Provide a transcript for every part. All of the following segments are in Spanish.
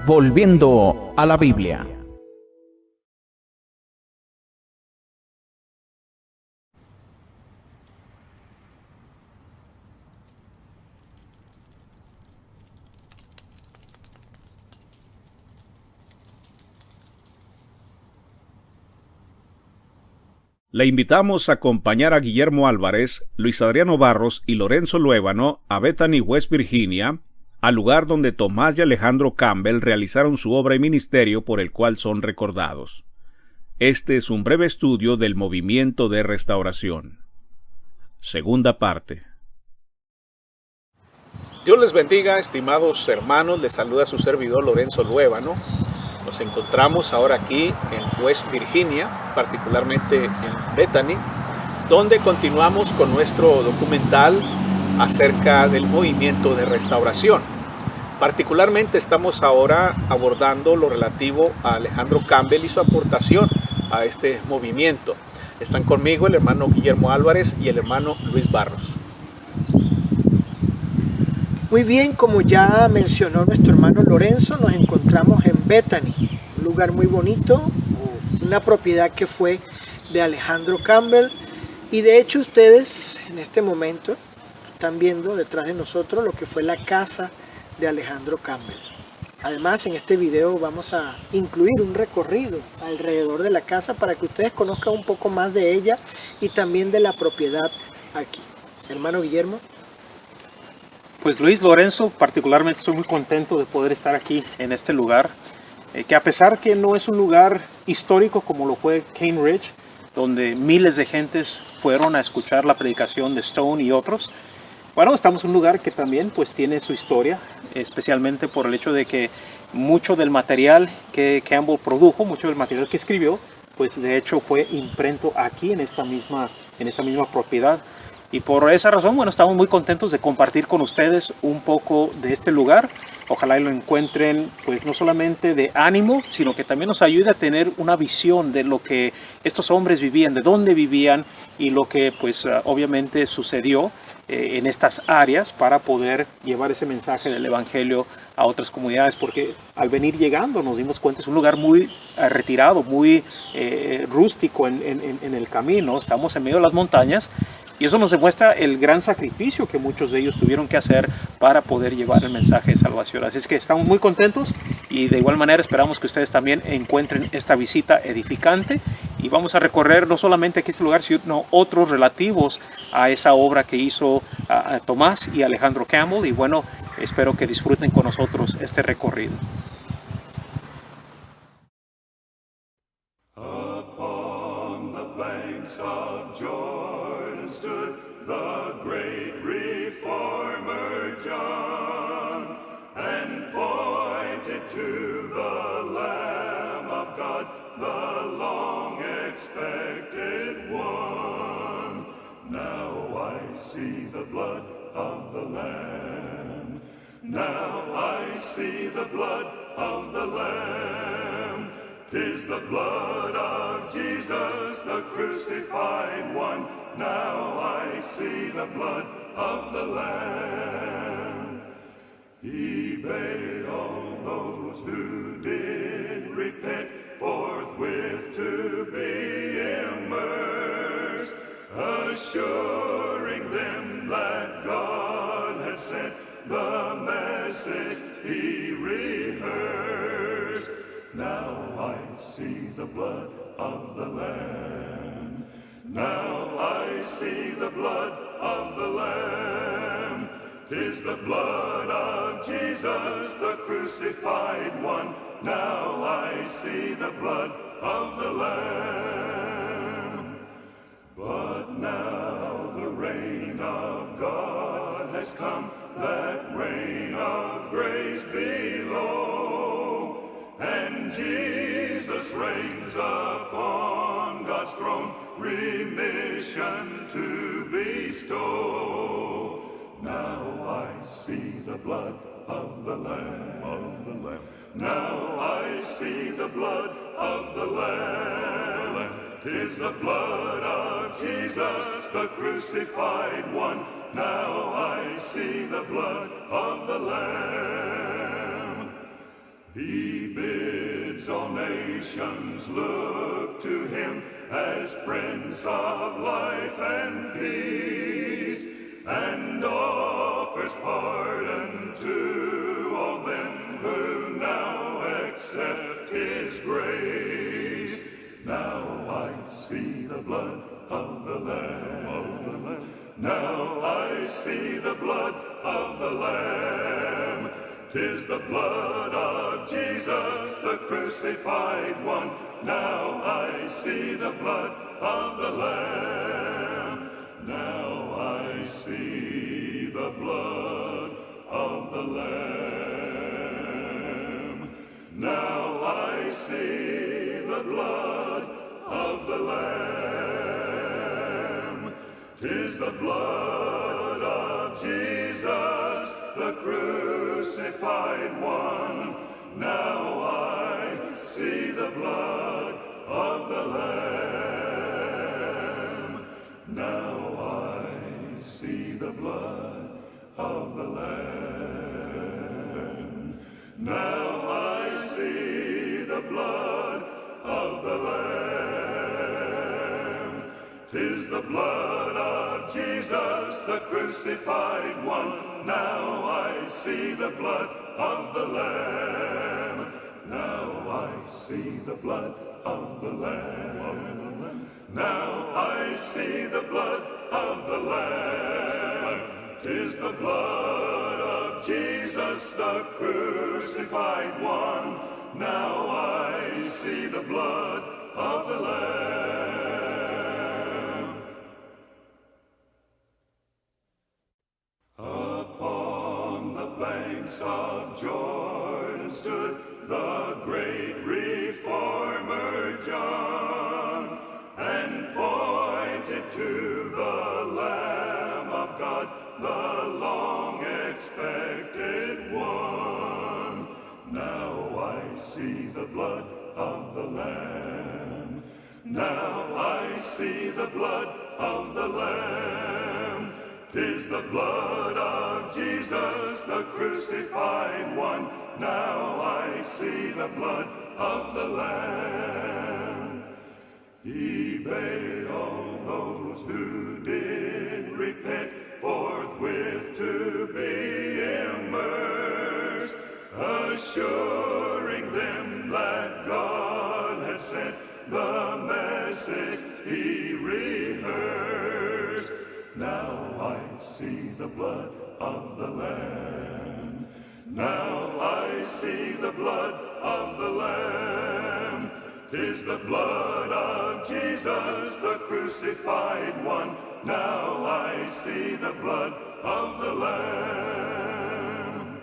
Volviendo a la Biblia. Le invitamos a acompañar a Guillermo Álvarez, Luis Adriano Barros y Lorenzo Luébano a Bethany, West Virginia, al lugar donde Tomás y Alejandro Campbell realizaron su obra y ministerio por el cual son recordados. Este es un breve estudio del movimiento de restauración. Segunda parte. Dios les bendiga, estimados hermanos. Les saluda su servidor Lorenzo Luébano. Nos encontramos ahora aquí en West Virginia, particularmente en Bethany, donde continuamos con nuestro documental acerca del movimiento de restauración. Particularmente estamos ahora abordando lo relativo a Alejandro Campbell y su aportación a este movimiento. Están conmigo el hermano Guillermo Álvarez y el hermano Luis Barros. Muy bien, como ya mencionó nuestro hermano Lorenzo, nos encontramos en Bethany, un lugar muy bonito, una propiedad que fue de Alejandro Campbell, y de hecho ustedes en este momento están viendo detrás de nosotros lo que fue la casa de Alejandro Campbell. Además, en este video vamos a incluir un recorrido alrededor de la casa para que ustedes conozcan un poco más de ella y también de la propiedad aquí. Hermano Guillermo. Pues Luis, Lorenzo, particularmente estoy muy contento de poder estar aquí en este lugar, que a pesar que no es un lugar histórico como lo fue Cane Ridge, donde miles de gentes fueron a escuchar la predicación de Stone y otros, bueno, estamos en un lugar que también pues tiene su historia, especialmente por el hecho de que mucho del material que Campbell produjo, mucho del material que escribió, pues de hecho fue impreso aquí en esta misma propiedad. Y por esa razón, bueno, estamos muy contentos de compartir con ustedes un poco de este lugar. Ojalá lo encuentren, pues no solamente de ánimo, sino que también nos ayude a tener una visión de lo que estos hombres vivían, de dónde vivían y lo que, pues, obviamente sucedió en estas áreas para poder llevar ese mensaje del Evangelio a otras comunidades. Porque al venir llegando nos dimos cuenta, es un lugar muy retirado, muy rústico en el camino. Estamos en medio de las montañas. Y eso nos demuestra el gran sacrificio que muchos de ellos tuvieron que hacer para poder llevar el mensaje de salvación. Así es que estamos muy contentos y de igual manera esperamos que ustedes también encuentren esta visita edificante. Y vamos a recorrer no solamente aquí este lugar, sino otros relativos a esa obra que hizo Tomás y Alejandro Campbell. Y bueno, espero que disfruten con nosotros este recorrido. Upon the banks of Jordan stood the great reformer John, and pointed to the Lamb of God, the long expected one. Now I see the blood of the Lamb. Now I see the blood of the Lamb. 'Tis the blood of Jesus, the crucified one. Now I see the blood of the Lamb. He bade all those who did repent forthwith to be immersed, assuring them that God had sent the message he rehearsed. Now I see the blood of the Lamb. Now I see the blood of the Lamb. 'Tis the blood of Jesus, the crucified one. Now I see the blood of the Lamb. But now the reign of God has come, that reign of grace below. And Jesus reigns upon God's throne, remission to bestow. Now I see the blood of the Lamb. Now I see the blood of the Lamb. 'Tis the blood of Jesus, the crucified one. Now I see the blood of the Lamb. He bids all nations look to him as Prince of life and peace, and offers pardon to all them who now accept his grace. Now I see the blood of the Lamb. Now I see the blood of the Lamb. 'Tis the blood of Jesus, the crucified one. Now I see the blood of the Lamb. Now I see the blood of the Lamb. Now I see the blood of the Lamb. 'Tis the blood of Jesus, the crucified one. Now I see the blood of the Lamb. Now I see the blood of the Lamb. Now I see the blood of the Lamb. 'Tis the blood of Jesus, the crucified one. Now I see the blood of the Lamb. Now I see the blood of the Lamb. Now I see the blood of the Lamb. 'Tis the blood of Jesus, the crucified one. Now I see the blood of the Lamb. Upon the banks of Jordan stood the great reformer John, and pointed to the Lamb of God, the long expected one. Now I see the blood of the Lamb. Now I see the blood of the Lamb. 'Tis the blood of Jesus, the crucified one. Now I see the blood of the Lamb. He bade all those who did repent forthwith to be immersed, assuring them that God had sent the message he rehearsed. Now I see the blood of the Lamb. Now I see the blood of the Lamb. 'Tis the blood of Jesus, the crucified one. Now I see the blood of the Lamb.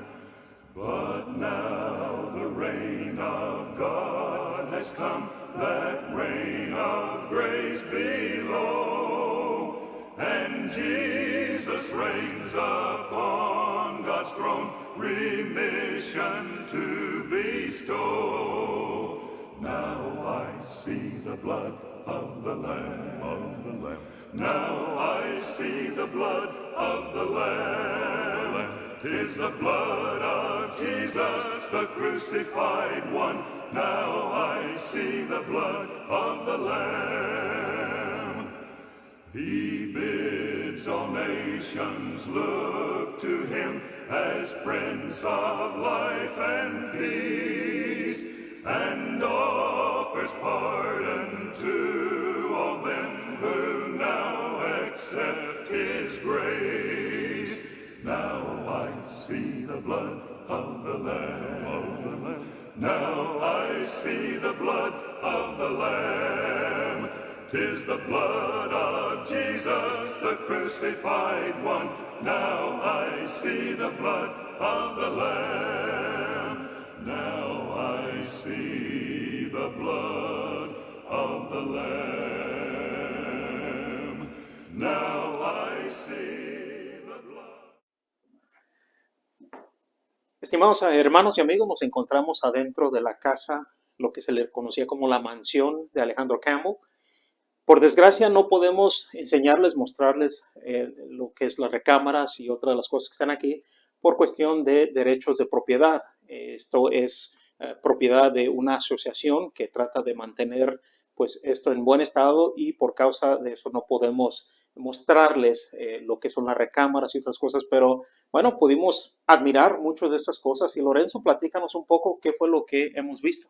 But now the reign of God has come, that reign of grace below, and Jesus reigns upon God's throne, remission to bestow. Now I see the blood of the Lamb. Now I see the blood of the Lamb. 'Tis the blood of Jesus, the crucified one. Now I see the blood of the Lamb. He bids all nations look to him as Prince of life and peace, and offers pardon to all them who now accept his grace. Now I see the blood of the Lamb. Now I see the blood of the Lamb. 'Tis the blood of Jesus, the crucified one. Now I see the blood of the Lamb. Now I see the blood of the Lamb. Now I see the blood. Estimados hermanos y amigos, nos encontramos adentro de la casa, lo que se le conocía como la mansión de Alejandro Campbell. Por desgracia no podemos enseñarles, mostrarles lo que es las recámaras y otras de las cosas que están aquí por cuestión de derechos de propiedad. Esto es propiedad de una asociación que trata de mantener pues esto en buen estado, y por causa de eso no podemos mostrarles lo que son las recámaras y otras cosas, pero bueno, pudimos admirar muchas de estas cosas. Y Lorenzo, platícanos un poco qué fue lo que hemos visto.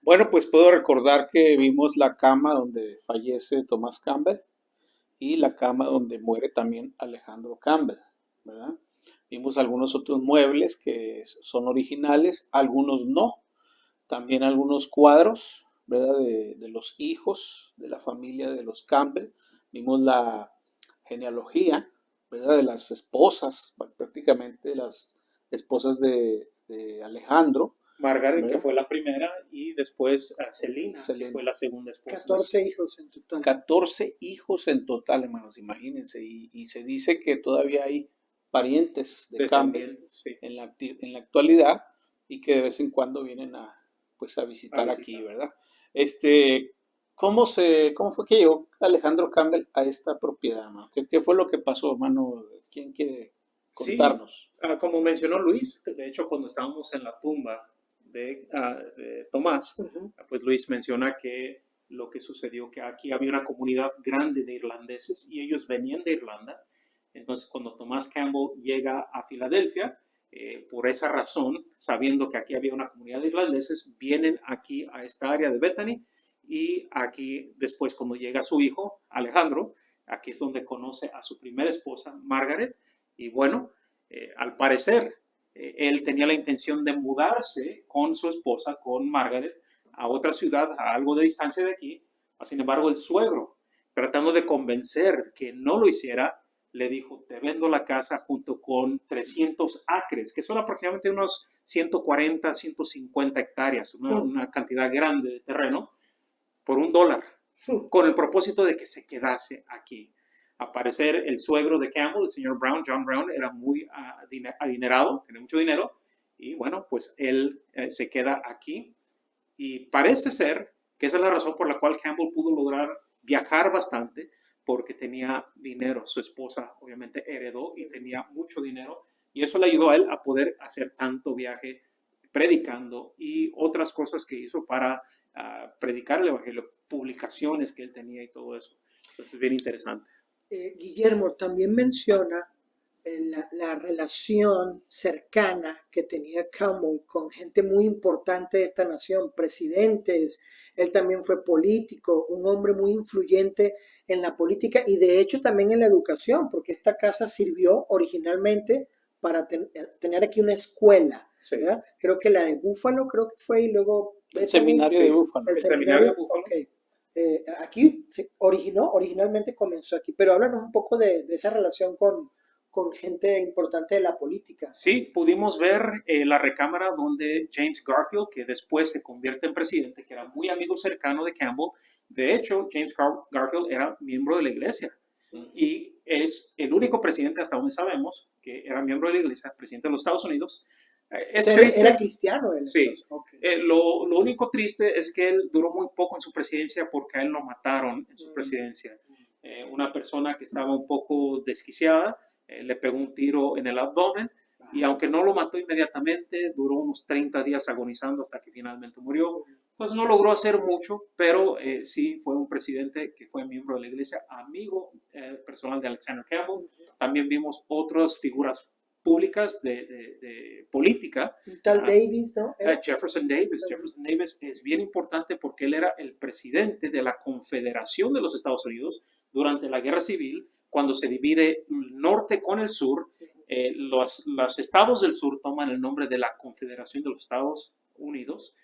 Bueno, pues puedo recordar que vimos la cama donde fallece Thomas Campbell y la cama donde muere también Alejandro Campbell, ¿verdad? Vimos algunos otros muebles que son originales, algunos no. También algunos cuadros, ¿verdad? De los hijos de la familia de los Campbell. Vimos la genealogía, ¿verdad? De las esposas, prácticamente las esposas de Alejandro. Margaret, ¿verdad? que fue la primera, y después Celina, Celina. que fue la segunda esposa. 14 hijos en total. 14 hijos en total, hermanos, imagínense. Y se dice que todavía hay parientes de Campbell Descendientes, sí. en la actualidad, y que de vez en cuando vienen pues a visitar aquí, ¿verdad? ¿Cómo fue que llegó Alejandro Campbell a esta propiedad, hermano? ¿Qué fue lo que pasó, hermano? ¿Quién quiere contarnos? Sí, como mencionó Luis, de hecho cuando estábamos en la tumba de Tomás, pues Luis menciona que lo que sucedió, que aquí había una comunidad grande de irlandeses y ellos venían de Irlanda. Entonces cuando Thomas Campbell llega a Filadelfia, por esa razón, sabiendo que aquí había una comunidad de irlandeses, vienen aquí a esta área de Bethany, y aquí después cuando llega su hijo Alejandro, aquí es donde conoce a su primera esposa Margaret. Y bueno, al parecer él tenía la intención de mudarse con su esposa, con Margaret, a otra ciudad a algo de distancia de aquí. Sin embargo, el suegro, tratando de convencer que no lo hiciera, le dijo: te vendo la casa junto con 300 acres, que son aproximadamente unos 140, 150 hectáreas, una cantidad grande de terreno, por $1, con el propósito de que se quedase aquí. Al parecer, el suegro de Campbell, el señor Brown, John Brown, era muy adinerado, tenía mucho dinero, y bueno, pues él se queda aquí. Y parece ser que esa es la razón por la cual Campbell pudo lograr viajar bastante, porque tenía dinero. Su esposa obviamente heredó y tenía mucho dinero, y eso le ayudó a él a poder hacer tanto viaje predicando y otras cosas que hizo para predicar el evangelio, publicaciones que él tenía y todo eso. Entonces es bien interesante. Guillermo también menciona la relación cercana que tenía Campbell con gente muy importante de esta nación, presidentes. Él también fue político, un hombre muy influyente en la política y de hecho también en la educación, porque esta casa sirvió originalmente para tener aquí una escuela. Sí. Creo que la de Búfalo, creo que fue, y luego el seminario de Búfalo. El seminario de Búfalo. Okay. Aquí se originalmente comenzó aquí, pero háblanos un poco de esa relación con gente importante de la política. Sí, pudimos ver la recámara donde James Garfield, que después se convierte en presidente, que era muy amigo cercano de Campbell. De hecho, James Garfield era miembro de la iglesia y es el único presidente hasta donde sabemos que era miembro de la iglesia, presidente de los Estados Unidos. Era cristiano él. Sí. Okay. Lo único triste es que él duró muy poco en su presidencia, porque a él lo mataron en su presidencia. Una persona que estaba un poco desquiciada le pegó un tiro en el abdomen, y aunque no lo mató inmediatamente, duró unos 30 días agonizando hasta que finalmente murió. Pues no logró hacer mucho, pero sí fue un presidente que fue miembro de la iglesia, amigo personal de Alexander Campbell. También vimos otras figuras públicas de política. Tal Davis, ¿no? Jefferson Davis. Jefferson Davis es bien importante porque él era el presidente de la Confederación de los Estados Unidos durante la Guerra Civil, cuando se divide el norte con el sur. Los estados del sur toman el nombre de la Confederación de los Estados Unidos,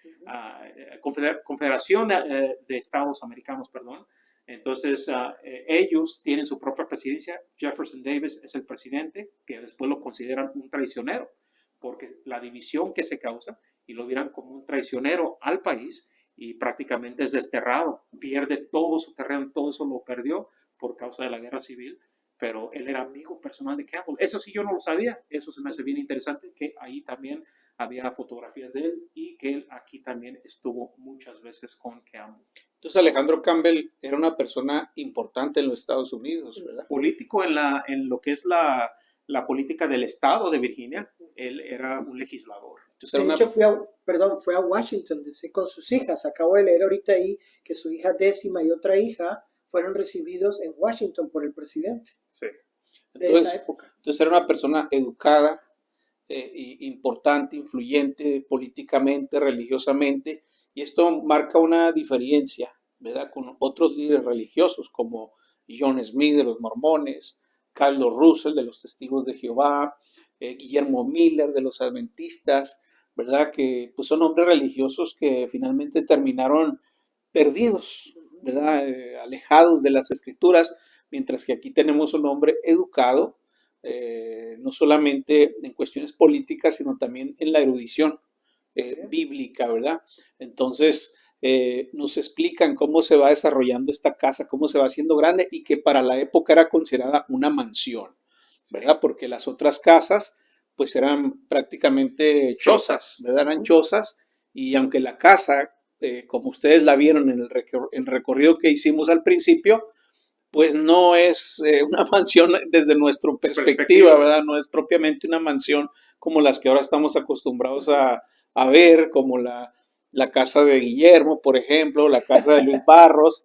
Confederación de Estados Americanos, perdón. Entonces, ellos tienen su propia presidencia. Jefferson Davis es el presidente, que después lo consideran un traicionero, porque la división que se causa, y lo miran como un traicionero al país, y prácticamente es desterrado, pierde todo su terreno, todo eso lo perdió por causa de la guerra civil. Pero él era amigo personal de Campbell. Eso sí yo no lo sabía. Eso se me hace bien interesante, que ahí también había fotografías de él, y que él aquí también estuvo muchas veces con Campbell. Entonces Alejandro Campbell era una persona importante en los Estados Unidos, ¿verdad? Político en lo que es la política del estado de Virginia. Él era un legislador. Entonces, era De hecho, fue a Washington DC con sus hijas. Acabo de leer ahorita ahí que su hija décima y otra hija fueron recibidos en Washington por el presidente Sí. de esa época. entonces era una persona educada, importante, influyente políticamente, religiosamente, y esto marca una diferencia, ¿verdad? Con otros líderes religiosos como John Smith de los Mormones, Carlos Russell de los Testigos de Jehová, Guillermo Miller de los Adventistas, ¿verdad? Que pues son hombres religiosos que finalmente terminaron perdidos, ¿verdad? Alejados de las escrituras, mientras que aquí tenemos un hombre educado, no solamente en cuestiones políticas, sino también en la erudición bíblica, ¿verdad? Entonces, nos explican cómo se va desarrollando esta casa, cómo se va haciendo grande y que para la época era considerada una mansión, ¿verdad? Porque las otras casas, pues eran prácticamente chozas, ¿verdad? Eran chozas, y aunque la casa, como ustedes la vieron en el recorrido que hicimos al principio, pues no es una mansión desde nuestra perspectiva, ¿verdad? No es propiamente una mansión como las que ahora estamos acostumbrados a ver, como la casa de Guillermo, por ejemplo, la casa de Luis Barros,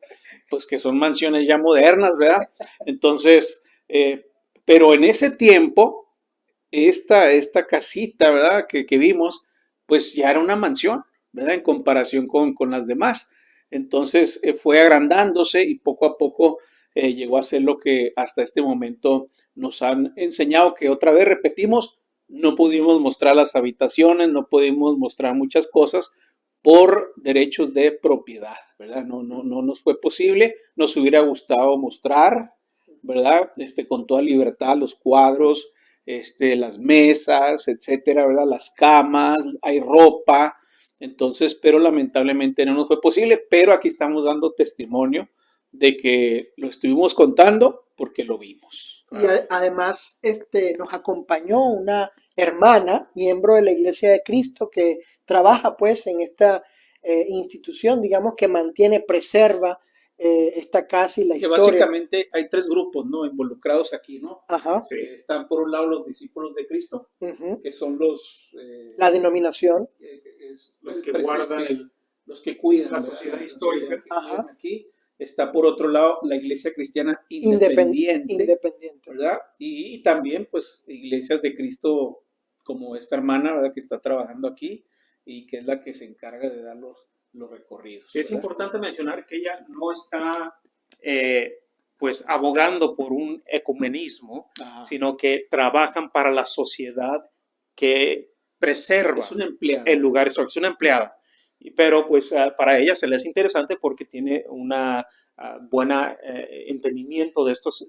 pues que son mansiones ya modernas, ¿verdad? Entonces, pero en ese tiempo, esta casita, ¿verdad? Que vimos, pues ya era una mansión, ¿verdad? En comparación con las demás. Entonces fue agrandándose y poco a poco llegó a ser lo que hasta este momento nos han enseñado, que otra vez repetimos, no pudimos mostrar las habitaciones, no pudimos mostrar muchas cosas por derechos de propiedad, ¿verdad? No nos fue posible, nos hubiera gustado mostrar, ¿verdad? Con toda libertad los cuadros, las mesas, etcétera, ¿verdad? Las camas, hay ropa, entonces, pero lamentablemente no nos fue posible, pero aquí estamos dando testimonio de que lo estuvimos contando porque lo vimos. Y además nos acompañó una hermana, miembro de la Iglesia de Cristo, que trabaja pues en esta institución, digamos, que mantiene, preserva esta casa y la Que historia. básicamente hay tres grupos, ¿no? Involucrados aquí, ¿no? Ajá. Sí. Están por un lado los discípulos de Cristo, Ujú. que son los... La denominación. Los que guardan los que cuidan la ¿verdad? sociedad La histórica. sociedad que Ajá. cuidan aquí. Está por otro lado la iglesia cristiana independiente, Independiente. ¿verdad? Y también pues iglesias de Cristo como esta hermana, ¿verdad? Que está trabajando aquí y que es la que se encarga de dar los recorridos. Es ¿verdad? importante mencionar que ella no está pues abogando por un ecumenismo, Ajá. sino que trabajan para la sociedad que preserva Es una empleada. el lugar histórico, es una empleada. Pero pues para ella se le es interesante porque tiene una buena entendimiento de estos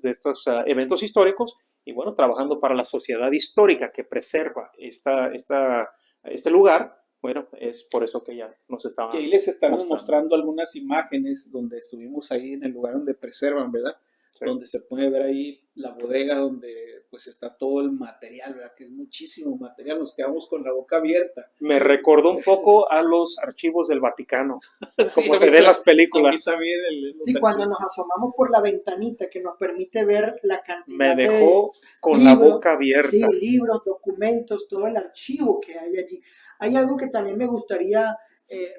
eventos históricos y bueno, trabajando para la sociedad histórica que preserva este lugar. Bueno, es por eso que ya nos estaba Que ahí les estamos mostrando algunas imágenes donde estuvimos ahí en el lugar donde preservan, ¿verdad? Sí. Donde se puede ver ahí la bodega donde pues está todo el material, ¿verdad? Que es muchísimo material, nos quedamos con la boca abierta. Me recordó un poco a los archivos del Vaticano, como se ve en las películas. También sí, cuando nos asomamos por la ventanita que nos permite ver la cantidad me dejó con libros, la boca abierta. Sí, libros, documentos, todo el archivo que hay allí. Hay algo que también me gustaría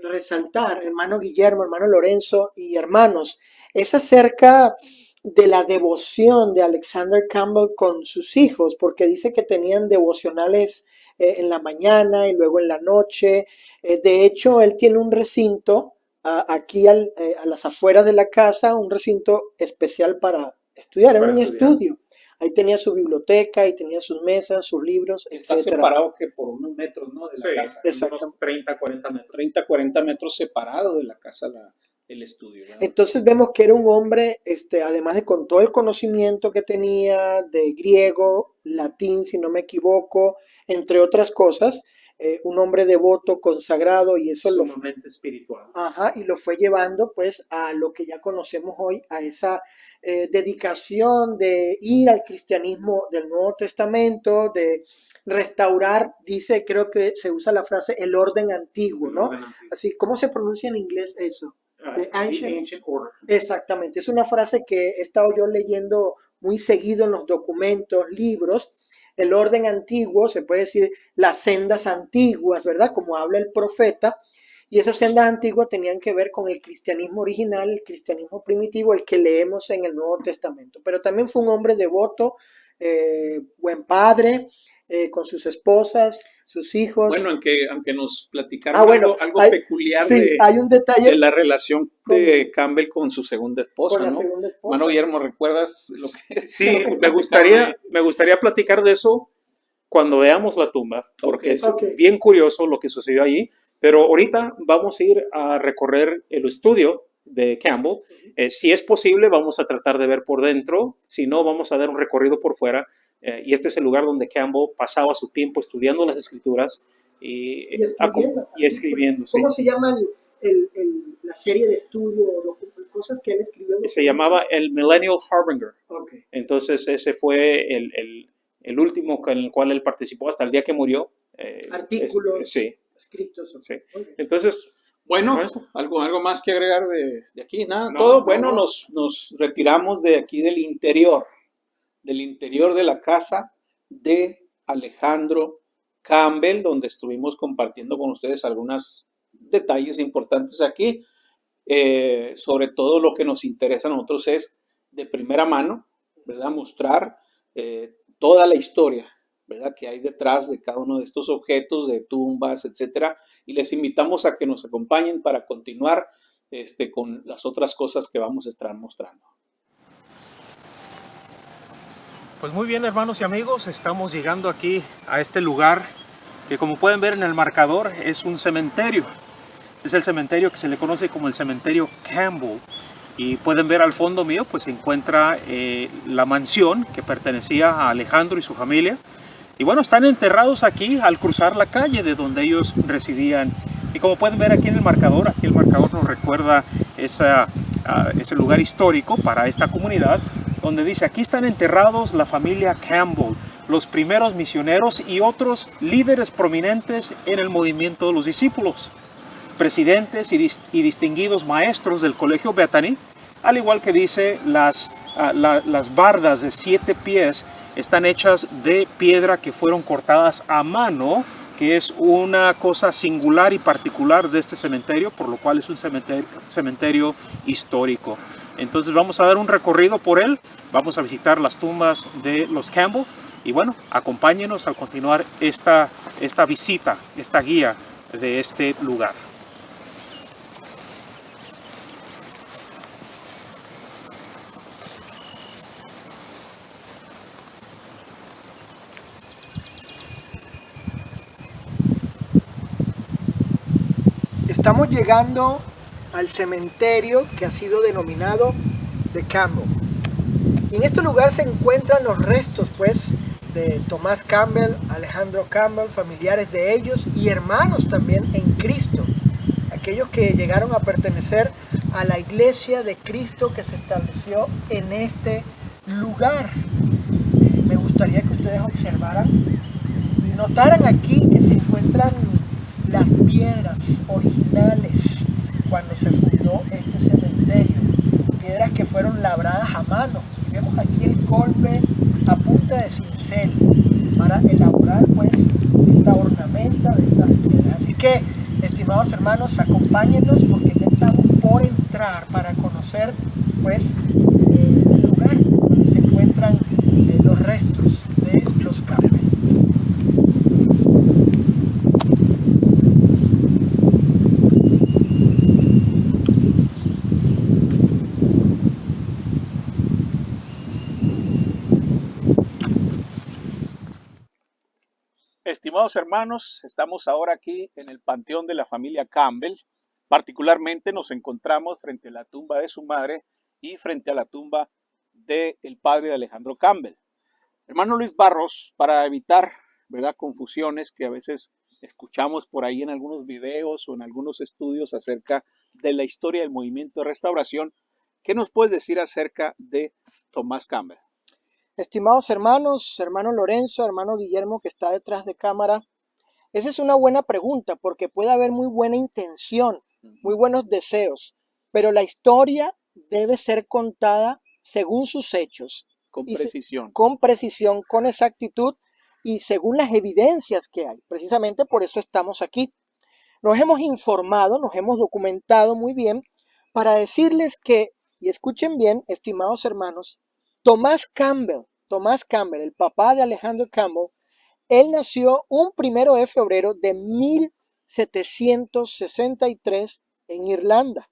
resaltar, hermano Guillermo, hermano Lorenzo y hermanos, es acerca de la devoción de Alexander Campbell con sus hijos, porque dice que tenían devocionales en la mañana y luego en la noche. De hecho, él tiene un recinto aquí a las afueras de la casa, un recinto especial para estudiar, era un estudio. Ahí tenía su biblioteca, y tenía sus mesas, sus libros, Está etc. separado que por unos metros, ¿no? De la casa. Exacto. Unos 30, 40 metros. 30, 40 metros separado de la casa el estudio, ¿verdad? Entonces vemos que era un hombre, además de con todo el conocimiento que tenía de griego, latín, si no me equivoco, entre otras cosas, un hombre devoto, consagrado, y eso sumamente espiritual. Ajá, y lo fue llevando pues a lo que ya conocemos hoy, a esa dedicación de ir al cristianismo del Nuevo Testamento, de restaurar, dice, creo que se usa la frase, el orden antiguo, ¿no? Así, ¿cómo se pronuncia en inglés eso? The ancient order. Exactamente, es una frase que he estado yo leyendo muy seguido en los documentos, libros, el orden antiguo, se puede decir las sendas antiguas, ¿verdad? Como habla el profeta. Y esas sendas antiguas tenían que ver con el cristianismo original, el cristianismo primitivo, el que leemos en el Nuevo Testamento. Pero también fue un hombre devoto, buen padre, con sus esposas, sus hijos. Bueno, aunque nos platicaron algo peculiar sí, hay un detalle de la relación de Campbell con su segunda esposa, con la ¿no? segunda esposa. Hermano Guillermo, ¿recuerdas lo que? Sí, me gustaría platicar de eso cuando veamos la tumba, porque es bien curioso lo que sucedió allí, pero ahorita vamos a ir a recorrer el estudio de Campbell. Si es posible, vamos a tratar de ver por dentro, si no, vamos a dar un recorrido por fuera, y este es el lugar donde Campbell pasaba su tiempo estudiando las escrituras y escribiendo. ¿Cómo se llama la serie de estudio, cosas que él escribió? Se llamaba el Millennial Harbinger. Okay. Entonces ese fue el último en el cual él participó hasta el día que murió. Artículos escritos. Sí. Entonces, bueno, algo más que agregar de aquí, nada, todo. Bueno, nos retiramos de aquí del interior de la casa de Alejandro Campbell, donde estuvimos compartiendo con ustedes algunos detalles importantes aquí. Sobre todo lo que nos interesa a nosotros es de primera mano, ¿verdad? Mostrar toda la historia, ¿verdad? Que hay detrás de cada uno de estos objetos, de tumbas, etcétera. Y les invitamos a que nos acompañen para continuar con las otras cosas que vamos a estar mostrando. Pues muy bien, hermanos y amigos, estamos llegando aquí a este lugar que, como pueden ver en el marcador, es un cementerio. Es el cementerio que se le conoce como el cementerio Campbell. Y pueden ver al fondo mío, pues se encuentra la mansión que pertenecía a Alejandro y su familia. Y bueno, están enterrados aquí al cruzar la calle de donde ellos residían. Y como pueden ver aquí en el marcador, aquí el marcador nos recuerda ese lugar histórico para esta comunidad, donde dice: aquí están enterrados la familia Campbell, los primeros misioneros y otros líderes prominentes en el movimiento de los discípulos, presidentes y distinguidos maestros del colegio Bethany, al igual que dice las bardas de 7 pies están hechas de piedra que fueron cortadas a mano, que es una cosa singular y particular de este cementerio, por lo cual es un cementerio histórico. Entonces vamos a dar un recorrido por él, vamos a visitar las tumbas de los Campbell y bueno, acompáñenos al continuar esta visita, esta guía de este lugar. Estamos llegando al cementerio que ha sido denominado de Campbell. Y en este lugar se encuentran los restos, pues, de Tomás Campbell, Alejandro Campbell, familiares de ellos y hermanos también en Cristo. Aquellos que llegaron a pertenecer a la iglesia de Cristo que se estableció en este lugar. Me gustaría que ustedes observaran y notaran aquí que se encuentran las piedras originales cuando se fundó este cementerio, piedras que fueron labradas a mano. Vemos aquí el golpe a punta de cincel para elaborar pues esta ornamenta de estas piedras. Así que, estimados hermanos, acompáñennos porque ya estamos por entrar para conocer pues el lugar donde se encuentran los restos de los Campbell. Estimados hermanos, estamos ahora aquí en el panteón de la familia Campbell. Particularmente nos encontramos frente a la tumba de su madre y frente a la tumba del padre de Alejandro Campbell. Hermano Luis Barros, para evitar, ¿verdad?, confusiones que a veces escuchamos por ahí en algunos videos o en algunos estudios acerca de la historia del movimiento de restauración, ¿qué nos puedes decir acerca de Tomás Campbell? Estimados hermanos, hermano Lorenzo, hermano Guillermo que está detrás de cámara, esa es una buena pregunta porque puede haber muy buena intención, muy buenos deseos, pero la historia debe ser contada según sus hechos. Con precisión. Con precisión, con exactitud, y según las evidencias que hay. Precisamente por eso estamos aquí. Nos hemos informado, nos hemos documentado muy bien para decirles que, y escuchen bien, estimados hermanos, Tomás Campbell, el papá de Alejandro Campbell, él nació un 1 de febrero de 1763 en Irlanda.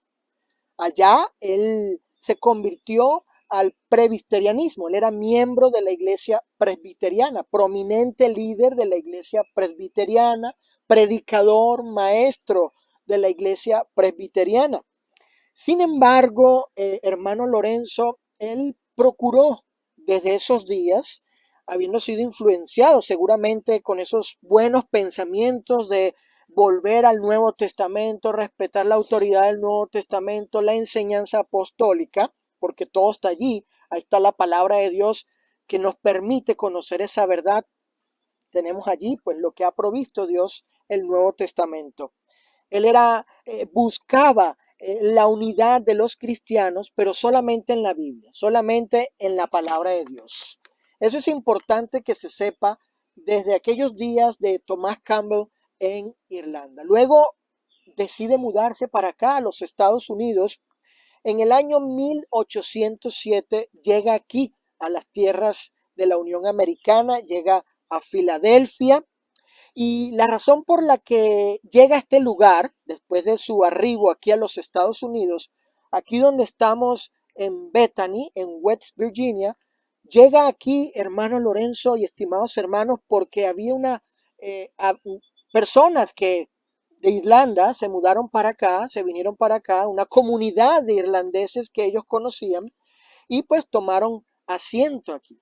Allá él se convirtió al presbiterianismo. Él era miembro de la iglesia presbiteriana, prominente líder de la iglesia presbiteriana, predicador, maestro de la iglesia presbiteriana. Sin embargo, hermano Lorenzo, él procuró desde esos días, habiendo sido influenciado seguramente con esos buenos pensamientos de volver al Nuevo Testamento, respetar la autoridad del Nuevo Testamento, la enseñanza apostólica, porque todo está allí. Ahí está la palabra de Dios que nos permite conocer esa verdad. Tenemos allí pues lo que ha provisto Dios, el Nuevo Testamento. Él buscaba la unidad de los cristianos, pero solamente en la Biblia, solamente en la palabra de Dios. Eso es importante que se sepa desde aquellos días de Tomás Campbell en Irlanda. Luego decide mudarse para acá, a los Estados Unidos. En el año 1807 llega aquí a las tierras de la Unión Americana, llega a Filadelfia. Y la razón por la que llega a este lugar, después de su arribo aquí a los Estados Unidos, aquí donde estamos en Bethany, en West Virginia, llega aquí, hermano Lorenzo y estimados hermanos, porque había personas que de Irlanda se mudaron para acá, se vinieron para acá, una comunidad de irlandeses que ellos conocían y pues tomaron asiento aquí,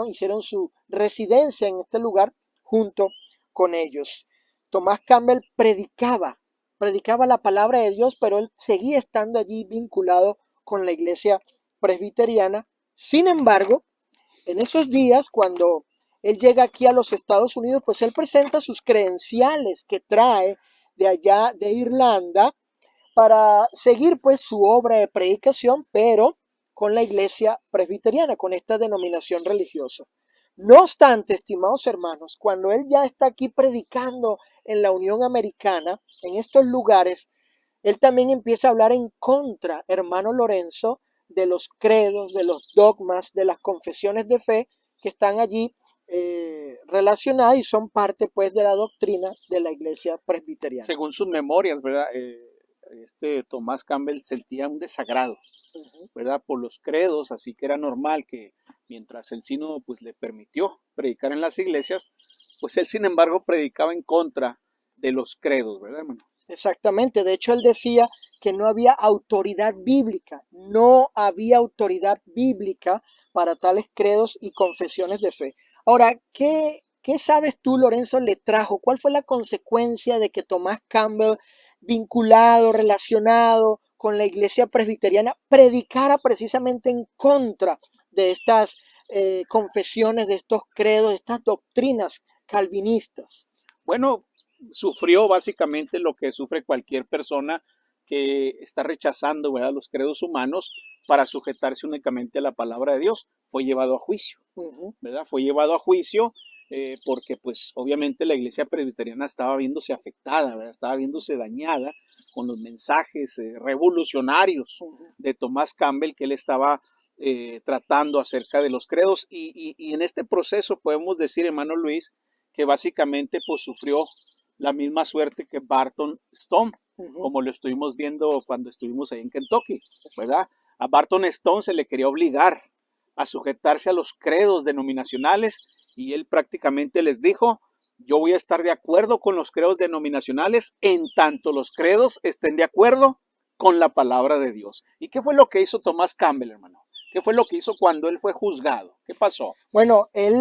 hicieron su residencia en este lugar junto con ellos. Tomás Campbell predicaba la palabra de Dios, pero él seguía estando allí vinculado con la iglesia presbiteriana. Sin embargo, en esos días, cuando él llega aquí a los Estados Unidos, pues él presenta sus credenciales que trae de allá de Irlanda para seguir pues su obra de predicación, pero con la iglesia presbiteriana, con esta denominación religiosa. No obstante, estimados hermanos, cuando él ya está aquí predicando en la Unión Americana, en estos lugares, él también empieza a hablar en contra, hermano Lorenzo, de los credos, de los dogmas, de las confesiones de fe que están allí relacionadas y son parte pues de la doctrina de la iglesia presbiteriana. Según sus memorias, ¿verdad? Tomás Campbell sentía un desagrado, ¿verdad? Por los credos, así que era normal que mientras el sínodo pues le permitió predicar en las iglesias, pues él sin embargo predicaba en contra de los credos, ¿verdad, hermano? Exactamente, de hecho él decía que no había autoridad bíblica para tales credos y confesiones de fe. Ahora, ¿qué sabes tú, Lorenzo, le trajo? ¿Cuál fue la consecuencia de que Tomás Campbell, vinculado, relacionado con la iglesia presbiteriana, predicara precisamente en contra de estas confesiones, de estos credos, de estas doctrinas calvinistas? Bueno, sufrió básicamente lo que sufre cualquier persona que está rechazando, ¿verdad?, los credos humanos para sujetarse únicamente a la palabra de Dios. Fue llevado a juicio, ¿verdad? Fue llevado a juicio porque pues obviamente la iglesia presbiteriana estaba viéndose afectada, ¿verdad? Estaba viéndose dañada con los mensajes revolucionarios de Tomás Campbell que él estaba tratando acerca de los credos y en este proceso podemos decir, hermano Luis, que básicamente pues sufrió la misma suerte que Barton Stone, como lo estuvimos viendo cuando estuvimos ahí en Kentucky, ¿verdad? A Barton Stone se le quería obligar a sujetarse a los credos denominacionales y él prácticamente les dijo, yo voy a estar de acuerdo con los credos denominacionales en tanto los credos estén de acuerdo con la palabra de Dios. ¿Y qué fue lo que hizo Tomás Campbell, hermano? ¿Qué fue lo que hizo cuando él fue juzgado? ¿Qué pasó? Bueno, es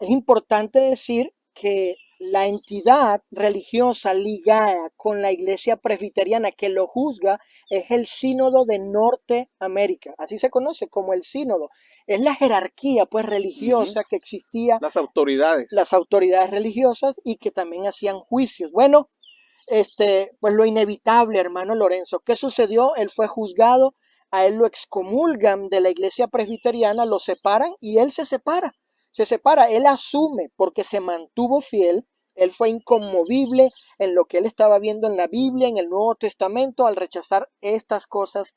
importante decir que la entidad religiosa ligada con la iglesia presbiteriana que lo juzga es el Sínodo de Norteamérica, así se conoce como el Sínodo. Es la jerarquía pues religiosa que existía, las autoridades religiosas y que también hacían juicios. Bueno, pues lo inevitable, hermano Lorenzo, ¿qué sucedió? Él fue juzgado, a él lo excomulgan de la iglesia presbiteriana, lo separan y él se separa se separa. Él asume porque se mantuvo fiel. Él fue inconmovible en lo que él estaba viendo en la Biblia, en el Nuevo Testamento, al rechazar estas cosas,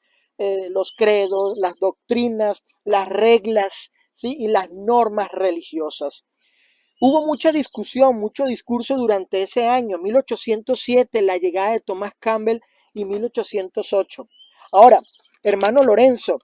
los credos, las doctrinas, las reglas, ¿sí? Y las normas religiosas. Hubo mucha discusión, mucho discurso durante ese año, 1807, la llegada de Thomas Campbell y 1808. Ahora, hermano Lorenzo,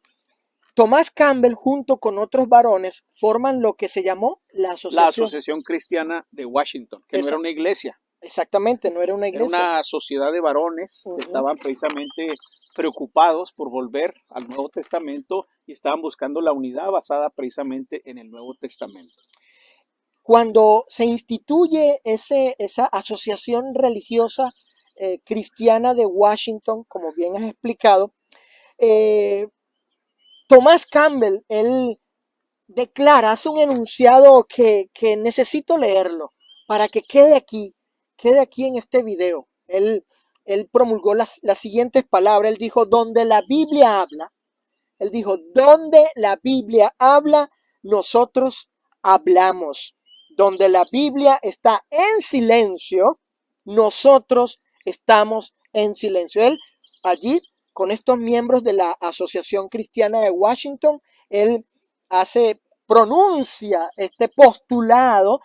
Thomas Campbell junto con otros varones forman lo que se llamó la Asociación Cristiana de Washington, que no era una iglesia. Exactamente, no era una iglesia. Era una sociedad de varones que estaban precisamente preocupados por volver al Nuevo Testamento y estaban buscando la unidad basada precisamente en el Nuevo Testamento. Cuando se instituye esa asociación religiosa cristiana de Washington, como bien has explicado, Thomas Campbell, él declara, hace un enunciado que necesito leerlo para que quede aquí en este video. Él promulgó las siguientes palabras. Él dijo, donde la Biblia habla, nosotros hablamos. Donde la Biblia está en silencio, nosotros estamos en silencio. Él allí, con estos miembros de la Asociación Cristiana de Washington, él pronuncia este postulado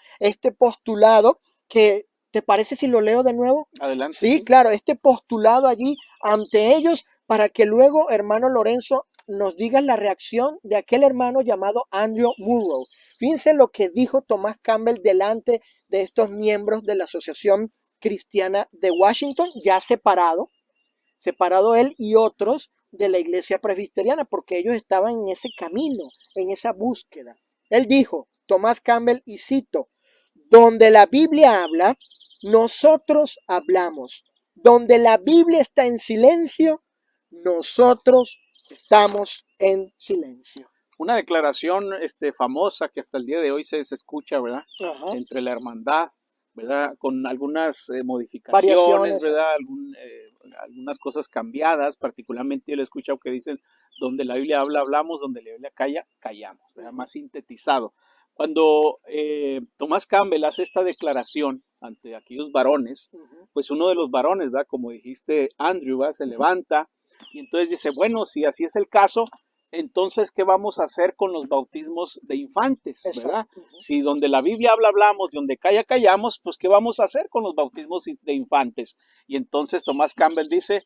que, ¿te parece si lo leo de nuevo? Adelante. Sí, claro, este postulado allí ante ellos para que luego, hermano Lorenzo, nos digas la reacción de aquel hermano llamado Andrew Murrow. Fíjense lo que dijo Thomas Campbell delante de estos miembros de la Asociación Cristiana de Washington, ya separado él y otros de la iglesia presbiteriana, porque ellos estaban en ese camino, en esa búsqueda. Él dijo, Thomas Campbell, y cito, donde la Biblia habla, nosotros hablamos. Donde la Biblia está en silencio, nosotros estamos en silencio. Una declaración famosa que hasta el día de hoy se escucha, ¿verdad? Ajá. Entre la hermandad, ¿verdad? Con algunas modificaciones, ¿verdad? Algunas cosas cambiadas, particularmente yo le he escuchado que dicen, donde la Biblia habla, hablamos, donde la Biblia calla, callamos, ¿verdad? Más sintetizado. Cuando Thomas Campbell hace esta declaración ante aquellos varones, pues uno de los varones, ¿verdad? Como dijiste, Andrew, ¿verdad? Se levanta y entonces dice, bueno, si así es el caso, entonces, ¿qué vamos a hacer con los bautismos de infantes? ¿Verdad? Si donde la Biblia habla, hablamos, donde calla, callamos, pues ¿qué vamos a hacer con los bautismos de infantes? Y entonces Thomas Campbell dice,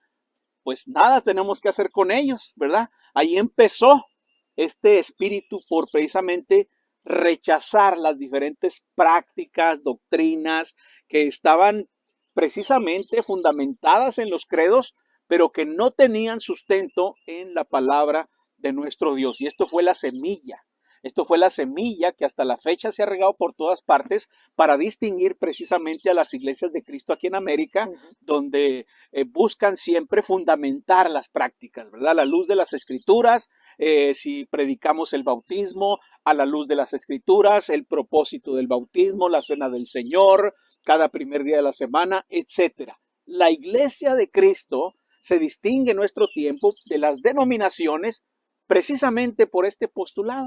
pues nada tenemos que hacer con ellos, ¿verdad? Ahí empezó este espíritu por precisamente rechazar las diferentes prácticas, doctrinas que estaban precisamente fundamentadas en los credos, pero que no tenían sustento en la palabra de nuestro Dios. Y esto fue la semilla que hasta la fecha se ha regado por todas partes para distinguir precisamente a las iglesias de Cristo aquí en América, donde buscan siempre fundamentar las prácticas, ¿verdad? A la luz de las Escrituras, si predicamos el bautismo, a la luz de las Escrituras, el propósito del bautismo, la cena del Señor, cada primer día de la semana, etcétera. La iglesia de Cristo se distingue en nuestro tiempo de las denominaciones precisamente por este postulado,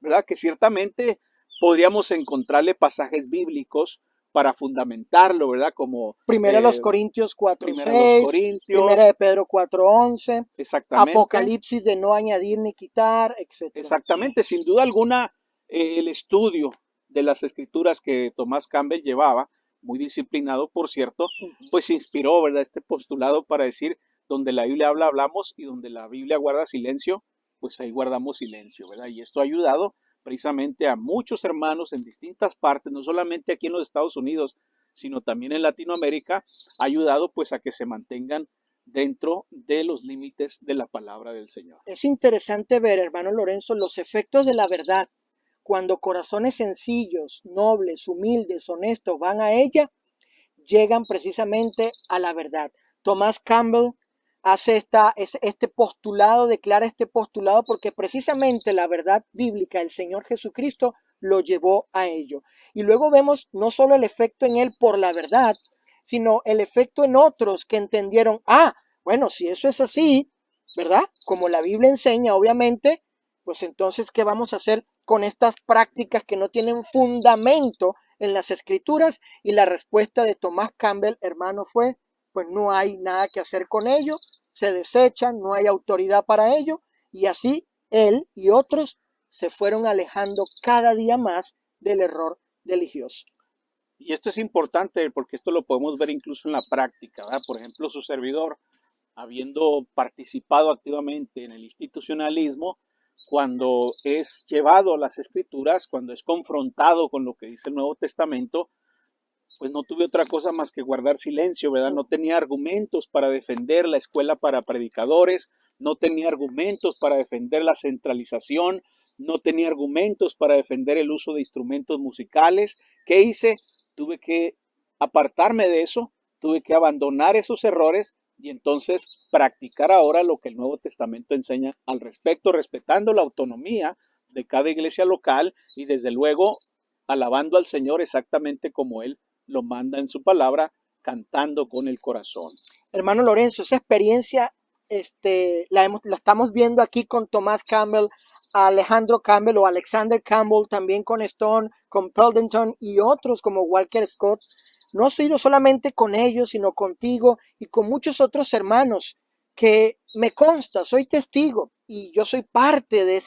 ¿verdad? Que ciertamente podríamos encontrarle pasajes bíblicos para fundamentarlo, ¿verdad? Como Primera de los Corintios 4:6, Primera de Pedro 4:11, exactamente. Apocalipsis de no añadir ni quitar, etc. Exactamente, sin duda alguna, el estudio de las escrituras que Thomas Campbell llevaba, muy disciplinado, por cierto, pues inspiró, ¿verdad? Este postulado para decir, donde la Biblia habla, hablamos, y donde la Biblia guarda silencio, pues ahí guardamos silencio, ¿verdad? Y esto ha ayudado precisamente a muchos hermanos en distintas partes, no solamente aquí en los Estados Unidos, sino también en Latinoamérica, ha ayudado pues a que se mantengan dentro de los límites de la palabra del Señor. Es interesante ver, hermano Lorenzo, los efectos de la verdad. Cuando corazones sencillos, nobles, humildes, honestos van a ella, llegan precisamente a la verdad. Thomas Campbell hace este postulado, declara este postulado porque precisamente la verdad bíblica, el Señor Jesucristo, lo llevó a ello. Y luego vemos no solo el efecto en él por la verdad, sino el efecto en otros que entendieron, bueno, si eso es así, ¿verdad? Como la Biblia enseña, obviamente, pues entonces, ¿qué vamos a hacer con estas prácticas que no tienen fundamento en las escrituras? Y la respuesta de Tomás Campbell, hermano, fue, pues no hay nada que hacer con ello, se desechan, no hay autoridad para ello, y así él y otros se fueron alejando cada día más del error religioso. Y esto es importante porque esto lo podemos ver incluso en la práctica, ¿verdad? Por ejemplo, su servidor, habiendo participado activamente en el institucionalismo, cuando es llevado a las escrituras, cuando es confrontado con lo que dice el Nuevo Testamento, pues no tuve otra cosa más que guardar silencio, ¿verdad? No tenía argumentos para defender la escuela para predicadores, no tenía argumentos para defender la centralización, no tenía argumentos para defender el uso de instrumentos musicales. ¿Qué hice? Tuve que apartarme de eso, tuve que abandonar esos errores y entonces practicar ahora lo que el Nuevo Testamento enseña al respecto, respetando la autonomía de cada iglesia local y desde luego alabando al Señor exactamente como Él lo manda en su palabra, cantando con el corazón. Hermano Lorenzo, esa experiencia la estamos viendo aquí con Tomás Campbell, Alejandro Campbell o Alexander Campbell, también con Stone, con Peldenton y otros como Walker Scott. No ha sido solamente con ellos, sino contigo y con muchos otros hermanos que me consta, soy testigo y yo soy parte de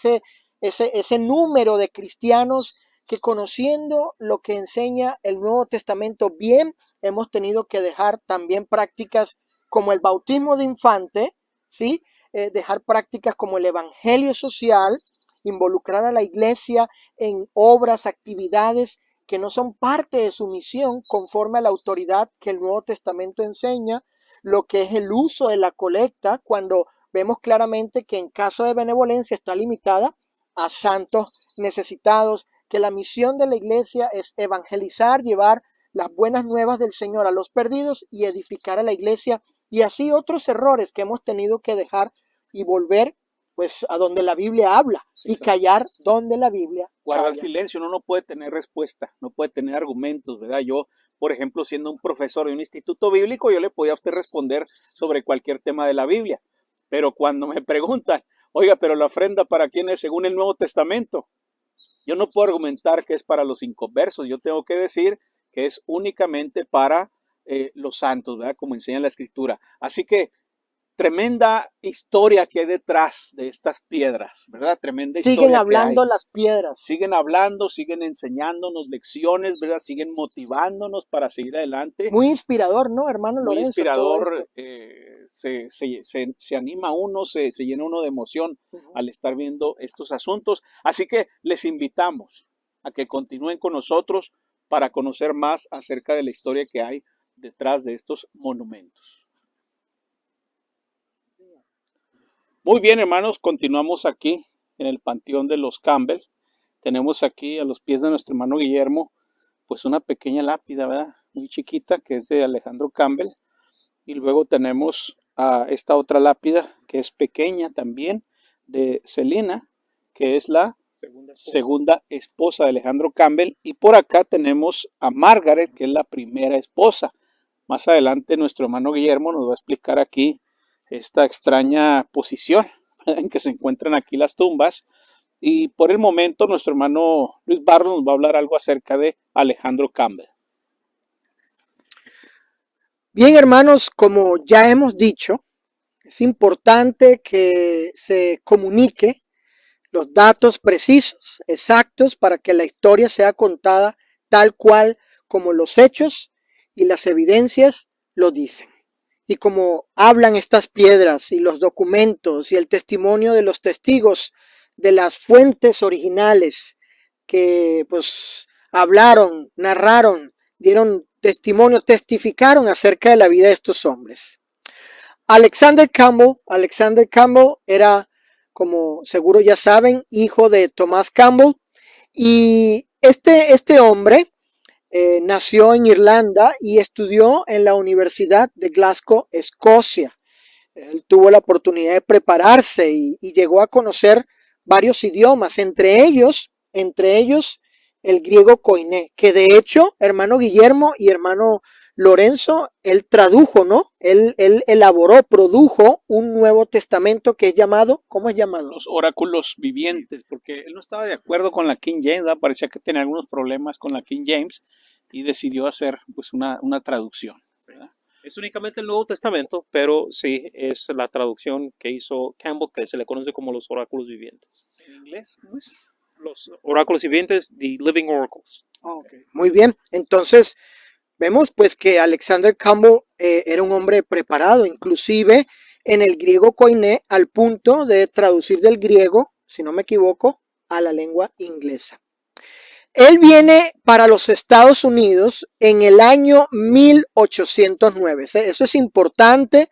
ese número de cristianos que, conociendo lo que enseña el Nuevo Testamento bien, hemos tenido que dejar también prácticas como el bautismo de infante, ¿sí? Dejar prácticas como el evangelio social, involucrar a la iglesia en obras, actividades que no son parte de su misión conforme a la autoridad que el Nuevo Testamento enseña, lo que es el uso de la colecta, cuando vemos claramente que en caso de benevolencia está limitada a santos necesitados, que la misión de la iglesia es evangelizar, llevar las buenas nuevas del Señor a los perdidos y edificar a la iglesia, y así otros errores que hemos tenido que dejar y volver pues a donde la Biblia habla y callar donde la Biblia guardar calla. silencio. Uno no puede tener respuesta, no puede tener argumentos, ¿verdad? Yo, por ejemplo, siendo un profesor de un instituto bíblico, yo le podía a usted responder sobre cualquier tema de la Biblia, pero cuando me preguntan, oiga, pero la ofrenda ¿para quién es según el Nuevo Testamento? Yo no puedo argumentar que es para los inconversos, yo tengo que decir que es únicamente para los santos, ¿verdad? Como enseña la Escritura. Así que tremenda historia que hay detrás de estas piedras, ¿verdad? Tremenda historia. Siguen hablando las piedras. Siguen hablando, siguen enseñándonos lecciones, ¿verdad? Siguen motivándonos para seguir adelante. Muy inspirador, ¿no, hermano Muy Lorenzo? inspirador, se anima uno, se llena uno de emoción al estar viendo estos asuntos. Así que les invitamos a que continúen con nosotros para conocer más acerca de la historia que hay detrás de estos monumentos. Muy bien, hermanos, continuamos aquí en el Panteón de los Campbell. Tenemos aquí a los pies de nuestro hermano Guillermo, pues una pequeña lápida, ¿verdad? Muy chiquita, que es de Alejandro Campbell. Y luego tenemos a esta otra lápida, que es pequeña también, de Celina, que es la segunda esposa de Alejandro Campbell. Y por acá tenemos a Margaret, que es la primera esposa. Más adelante nuestro hermano Guillermo nos va a explicar aquí esta extraña posición en que se encuentran aquí las tumbas. Y por el momento nuestro hermano Luis Barros nos va a hablar algo acerca de Alejandro Campbell. Bien, hermanos, como ya hemos dicho, es importante que se comunique los datos precisos, exactos, para que la historia sea contada tal cual como los hechos y las evidencias lo dicen. Y como hablan estas piedras y los documentos y el testimonio de los testigos de las fuentes originales que pues hablaron, narraron, dieron testimonio, testificaron acerca de la vida de estos hombres. Alexander Campbell era, como seguro ya saben, hijo de Tomás Campbell, y este hombre nació en Irlanda y estudió en la Universidad de Glasgow, Escocia. Él tuvo la oportunidad de prepararse y llegó a conocer varios idiomas, entre ellos el griego koiné, que de hecho, hermano Guillermo y hermano Lorenzo, él tradujo, ¿no? Él elaboró, produjo un Nuevo Testamento que es llamado, ¿cómo es llamado? Los oráculos vivientes, porque él no estaba de acuerdo con la King James, ¿verdad? Parecía que tenía algunos problemas con la King James y decidió hacer pues una traducción, ¿verdad? Es únicamente el Nuevo Testamento, pero sí es la traducción que hizo Campbell, que se le conoce como los oráculos vivientes. ¿En inglés? ¿Cómo es? Los oráculos vivientes, the Living Oracles. Okay. Muy bien, entonces vemos pues que Alexander Campbell era un hombre preparado, inclusive en el griego koiné, al punto de traducir del griego, si no me equivoco, a la lengua inglesa. Él viene para los Estados Unidos en el año 1809. Eso es importante,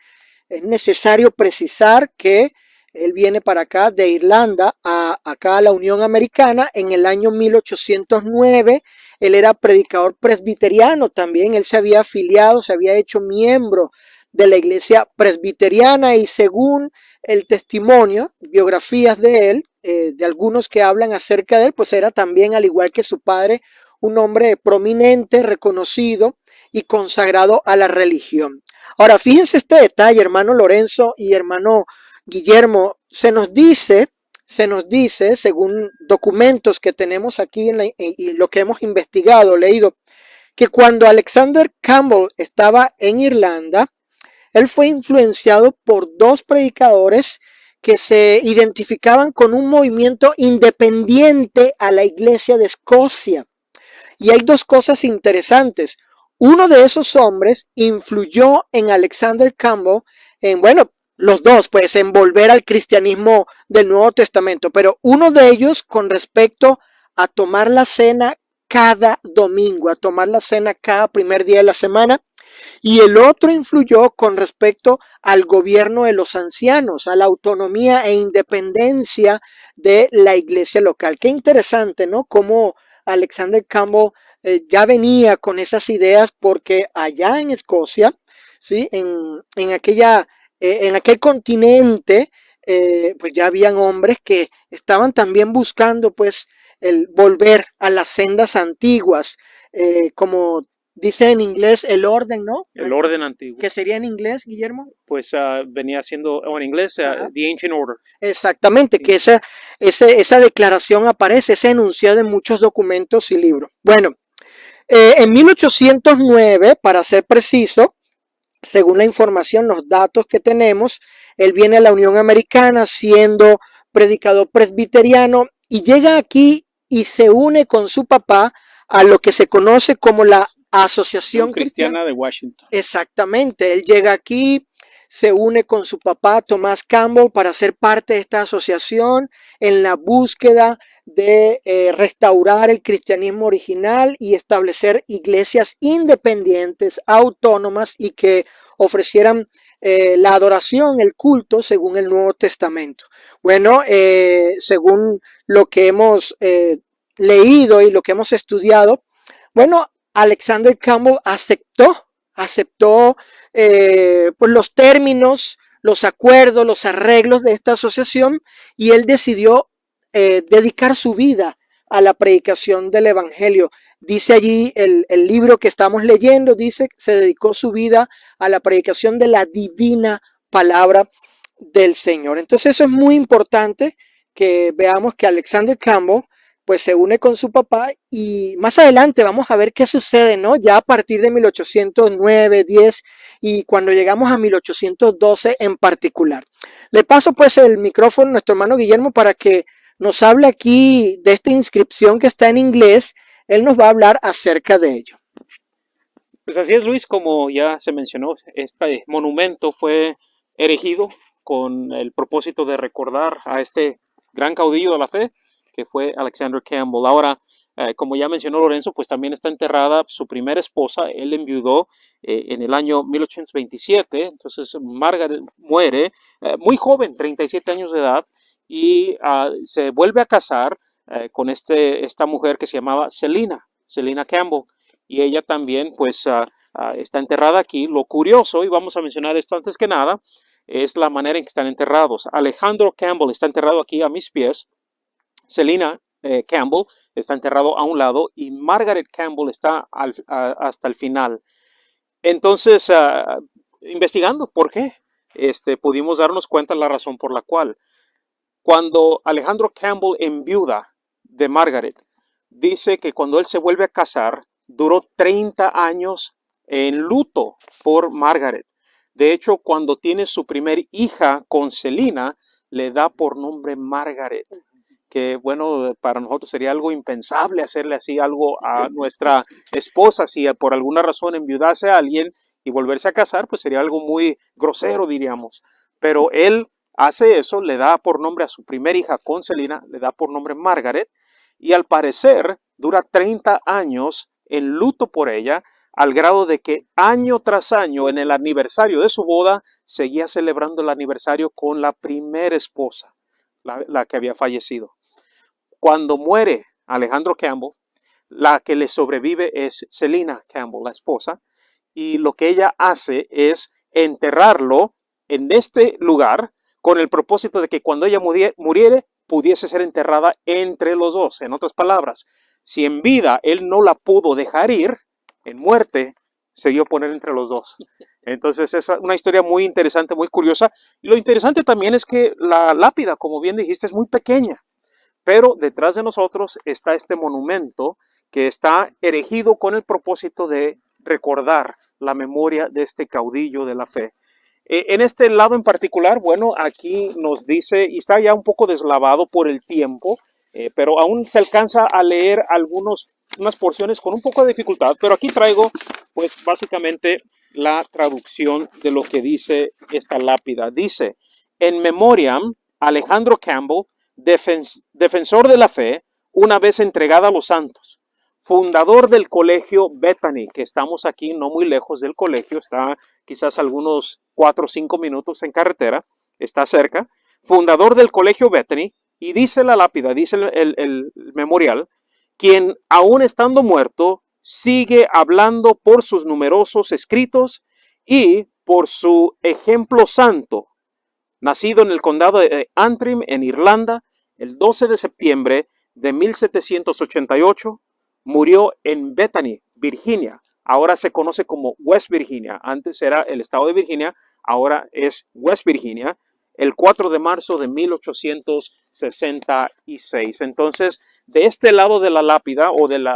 es necesario precisar que él viene para acá de Irlanda acá a la Unión Americana en el año 1809. Él era predicador presbiteriano también, él se había afiliado, se había hecho miembro de la iglesia presbiteriana y según el testimonio, biografías de él, de algunos que hablan acerca de él, pues era también, al igual que su padre, un hombre prominente, reconocido y consagrado a la religión. Ahora, fíjense este detalle, hermano Lorenzo y hermano Guillermo, se nos dice, según documentos que tenemos aquí y lo que hemos investigado, leído, que cuando Alexander Campbell estaba en Irlanda, él fue influenciado por dos predicadores que se identificaban con un movimiento independiente a la iglesia de Escocia. Y hay dos cosas interesantes. Uno de esos hombres influyó en Alexander Campbell, los dos, pues, en volver al cristianismo del Nuevo Testamento, pero uno de ellos con respecto a tomar la cena cada domingo, a tomar la cena cada primer día de la semana, y el otro influyó con respecto al gobierno de los ancianos, a la autonomía e independencia de la iglesia local. Qué interesante, ¿no? Cómo Alexander Campbell ya venía con esas ideas, porque allá en Escocia, ¿sí? En aquel continente, pues ya habían hombres que estaban también buscando pues el volver a las sendas antiguas, como dice en inglés el orden, ¿no? El orden antiguo. ¿Qué sería en inglés, Guillermo? Pues venía siendo, o en inglés, the Ancient Order. Exactamente, que esa declaración aparece, ese enunciado en muchos documentos y libros. Bueno, en 1809, para ser preciso, según la información, los datos que tenemos, él viene a la Unión Americana siendo predicador presbiteriano y llega aquí y se une con su papá a lo que se conoce como la Asociación Cristiana de Washington. Exactamente, él llega aquí, se une con su papá Thomas Campbell para ser parte de esta asociación en la búsqueda de restaurar el cristianismo original y establecer iglesias independientes, autónomas y que ofrecieran la adoración, el culto según el Nuevo Testamento. Bueno, según lo que hemos leído y lo que hemos estudiado, bueno, Alexander Campbell aceptó pues los términos, los acuerdos, los arreglos de esta asociación y él decidió dedicar su vida a la predicación del evangelio. Dice allí el libro que estamos leyendo, dice que se dedicó su vida a la predicación de la divina palabra del Señor. Entonces eso es muy importante, que veamos que Alexander Campbell pues se une con su papá y más adelante vamos a ver qué sucede, ¿no? Ya a partir de 1809, 10 y cuando llegamos a 1812 en particular. Le paso pues el micrófono a nuestro hermano Guillermo para que nos hable aquí de esta inscripción que está en inglés. Él nos va a hablar acerca de ello. Pues así es, Luis, como ya se mencionó, este monumento fue erigido con el propósito de recordar a este gran caudillo de la fe, que fue Alexander Campbell. Ahora, como ya mencionó Lorenzo, pues también está enterrada su primera esposa. Él enviudó en el año 1827. Entonces, Margaret muere muy joven, 37 años de edad, y se vuelve a casar con esta mujer que se llamaba Selina Campbell. Y ella también, pues, está enterrada aquí. Lo curioso, y vamos a mencionar esto antes que nada, es la manera en que están enterrados. Alejandro Campbell está enterrado aquí a mis pies. Selina Campbell está enterrado a un lado y Margaret Campbell está hasta el final. Entonces, investigando por qué, pudimos darnos cuenta la razón por la cual. Cuando Alejandro Campbell enviuda de Margaret, dice que cuando él se vuelve a casar, duró 30 años en luto por Margaret. De hecho, cuando tiene su primer hija con Selina, le da por nombre Margaret, que bueno, para nosotros sería algo impensable hacerle así algo a nuestra esposa. Si por alguna razón enviudase a alguien y volverse a casar, pues sería algo muy grosero, diríamos. Pero él hace eso, le da por nombre a su primera hija con Selina, le da por nombre Margaret, y al parecer dura 30 años en luto por ella, al grado de que año tras año, en el aniversario de su boda, seguía celebrando el aniversario con la primera esposa, la que había fallecido. Cuando muere Alejandro Campbell, la que le sobrevive es Selina Campbell, la esposa, y lo que ella hace es enterrarlo en este lugar con el propósito de que cuando ella muriere pudiese ser enterrada entre los dos. En otras palabras, si en vida él no la pudo dejar ir, en muerte se dio a poner entre los dos. Entonces es una historia muy interesante, muy curiosa. Y lo interesante también es que la lápida, como bien dijiste, es muy pequeña. Pero detrás de nosotros está este monumento que está erigido con el propósito de recordar la memoria de este caudillo de la fe. En este lado en particular, bueno, aquí nos dice, y está ya un poco deslavado por el tiempo, pero aún se alcanza a leer unas porciones con un poco de dificultad, pero aquí traigo, pues, básicamente la traducción de lo que dice esta lápida. Dice, en memoriam, Alejandro Campbell, defensor de la fe, una vez entregada a los santos, fundador del colegio Bethany, que estamos aquí no muy lejos del colegio, está quizás algunos 4 o 5 minutos en carretera, está cerca, fundador del colegio Bethany, y dice la lápida, dice el memorial, quien aún estando muerto, sigue hablando por sus numerosos escritos y por su ejemplo santo. Nacido en el condado de Antrim, en Irlanda, el 12 de septiembre de 1788, murió en Bethany, Virginia. Ahora se conoce como West Virginia. Antes era el estado de Virginia, ahora es West Virginia, el 4 de marzo de 1866. Entonces, de este lado de la lápida o del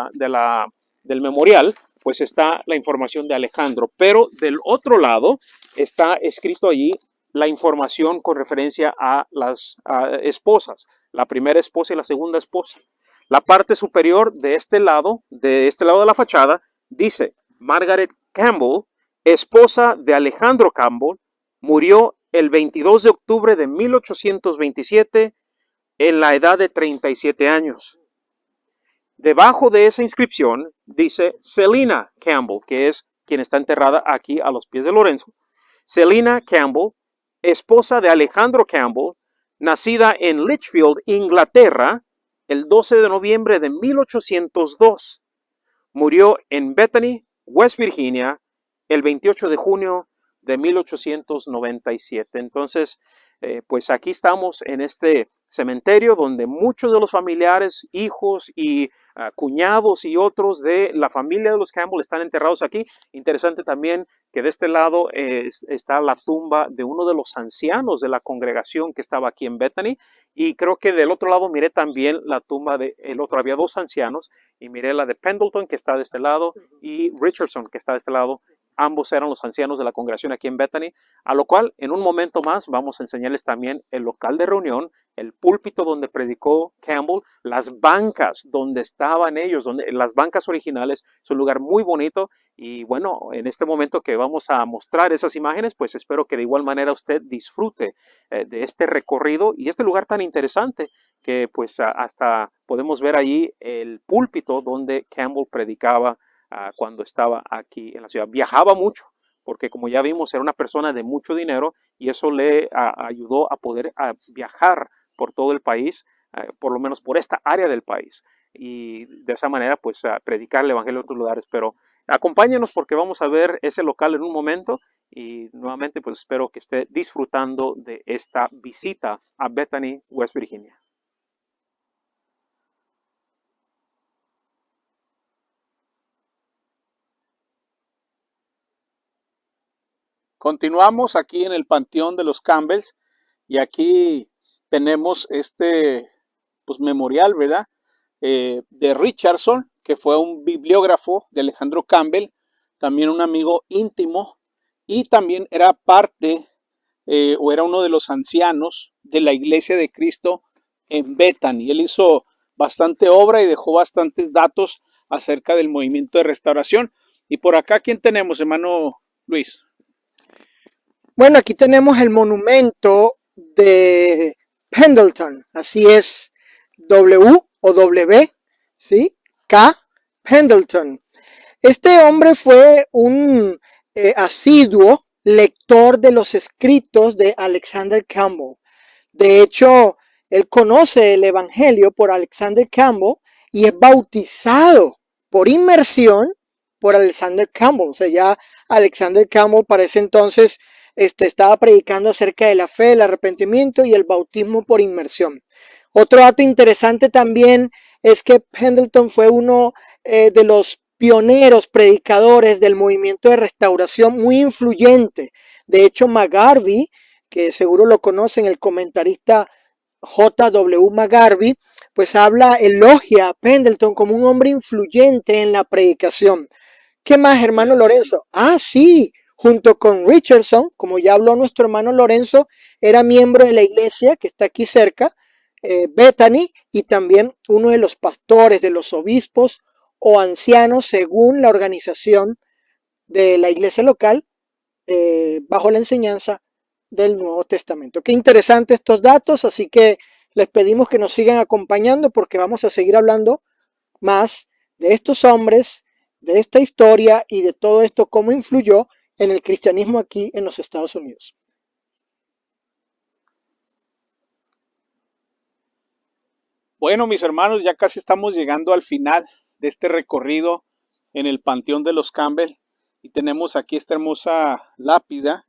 memorial, pues está la información de Alejandro. Pero del otro lado está escrito allí la información con referencia a las esposas, la primera esposa y la segunda esposa. La parte superior de este lado de la fachada, dice Margaret Campbell, esposa de Alejandro Campbell, murió el 22 de octubre de 1827 en la edad de 37 años. Debajo de esa inscripción dice Selina Campbell, que es quien está enterrada aquí a los pies de Lorenzo. Selina Campbell, esposa de Alejandro Campbell, nacida en Lichfield, Inglaterra, el 12 de noviembre de 1802. Murió en Bethany, West Virginia, el 28 de junio de 1897. Entonces, pues aquí estamos en este cementerio donde muchos de los familiares, hijos y cuñados y otros de la familia de los Campbell están enterrados aquí. Interesante también que de este lado está la tumba de uno de los ancianos de la congregación que estaba aquí en Bethany, y creo que del otro lado miré también la tumba del otro, había 2 ancianos, y miré la de Pendleton que está de este lado y Richardson que está de este lado. Ambos eran los ancianos de la congregación aquí en Bethany, a lo cual en un momento más vamos a enseñarles también el local de reunión, el púlpito donde predicó Campbell, las bancas donde estaban ellos, las bancas originales. Es un lugar muy bonito, y bueno, en este momento que vamos a mostrar esas imágenes, pues espero que de igual manera usted disfrute de este recorrido y este lugar tan interesante que pues hasta podemos ver allí el púlpito donde Campbell predicaba cuando estaba aquí en la ciudad. Viajaba mucho, porque como ya vimos, era una persona de mucho dinero, y eso le ayudó a poder viajar por todo el país, por lo menos por esta área del país, y de esa manera pues predicar el evangelio en otros lugares. Pero acompáñenos porque vamos a ver ese local en un momento, y nuevamente pues espero que esté disfrutando de esta visita a Bethany, West Virginia. Continuamos aquí en el Panteón de los Campbells y aquí tenemos este pues, memorial, ¿verdad? De Richardson, que fue un bibliógrafo de Alejandro Campbell, también un amigo íntimo y también era parte o era uno de los ancianos de la Iglesia de Cristo en Bethany. Él hizo bastante obra y dejó bastantes datos acerca del movimiento de restauración. Y por acá, ¿quién tenemos, hermano Luis? Bueno, aquí tenemos el monumento de Pendleton, así es, W o W, ¿sí? K. Pendleton. Este hombre fue un asiduo lector de los escritos de Alexander Campbell. De hecho, él conoce el Evangelio por Alexander Campbell y es bautizado por inmersión por Alexander Campbell. O sea, ya Alexander Campbell para ese entonces estaba predicando acerca de la fe, el arrepentimiento y el bautismo por inmersión. Otro dato interesante también es que Pendleton fue uno de los pioneros predicadores del movimiento de restauración, muy influyente. De hecho, McGarvey, que seguro lo conocen, el comentarista J.W. McGarvey, pues elogia a Pendleton como un hombre influyente en la predicación. ¿Qué más, hermano Lorenzo? Sí, junto con Richardson, como ya habló nuestro hermano Lorenzo, era miembro de la iglesia que está aquí cerca, Bethany, y también uno de los pastores, de los obispos o ancianos, según la organización de la iglesia local, bajo la enseñanza del Nuevo Testamento. Qué interesante estos datos, así que les pedimos que nos sigan acompañando porque vamos a seguir hablando más de estos hombres, de esta historia y de todo esto, cómo influyó en el cristianismo aquí en los Estados Unidos. Bueno, mis hermanos, ya casi estamos llegando al final de este recorrido en el Panteón de los Campbell y tenemos aquí esta hermosa lápida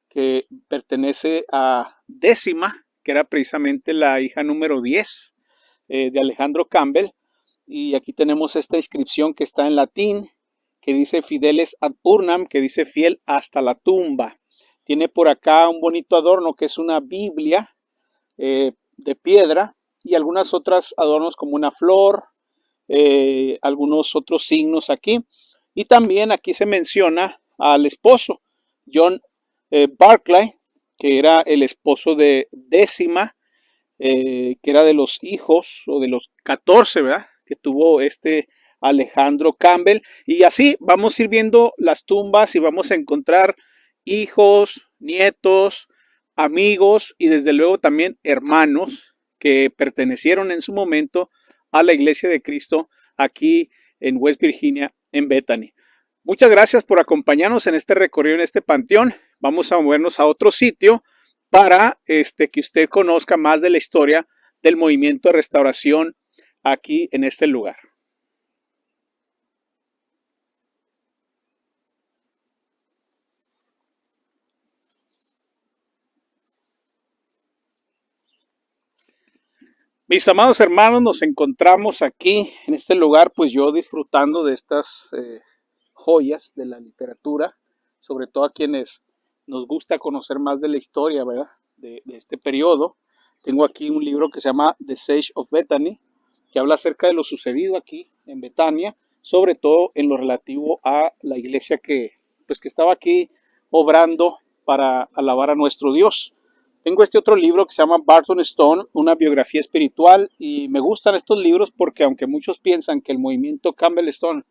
que pertenece a Décima, que era precisamente la hija número 10 de Alejandro Campbell. Y aquí tenemos esta inscripción que está en latín, que dice Fideles ad urnam, que dice fiel hasta la tumba. Tiene por acá un bonito adorno que es una Biblia de piedra y algunas otras adornos como una flor, algunos otros signos aquí. Y también aquí se menciona al esposo, John Barclay, que era el esposo de Décima, que era de los hijos o de los 14, ¿verdad? Que tuvo Alejandro Campbell. Y así vamos a ir viendo las tumbas y vamos a encontrar hijos, nietos, amigos y desde luego también hermanos que pertenecieron en su momento a la Iglesia de Cristo aquí en West Virginia, en Bethany. Muchas gracias por acompañarnos en este recorrido en este panteón. Vamos a movernos a otro sitio para que usted conozca más de la historia del movimiento de restauración aquí en este lugar. Mis amados hermanos, nos encontramos aquí en este lugar, pues yo disfrutando de estas joyas de la literatura, sobre todo a quienes nos gusta conocer más de la historia, ¿verdad? De este periodo. Tengo aquí un libro que se llama The Siege of Bethany, que habla acerca de lo sucedido aquí en Betania, sobre todo en lo relativo a la iglesia que estaba aquí obrando para alabar a nuestro Dios. Tengo este otro libro que se llama Barton Stone, una biografía espiritual, y me gustan estos libros porque aunque muchos piensan que el movimiento Campbell Stone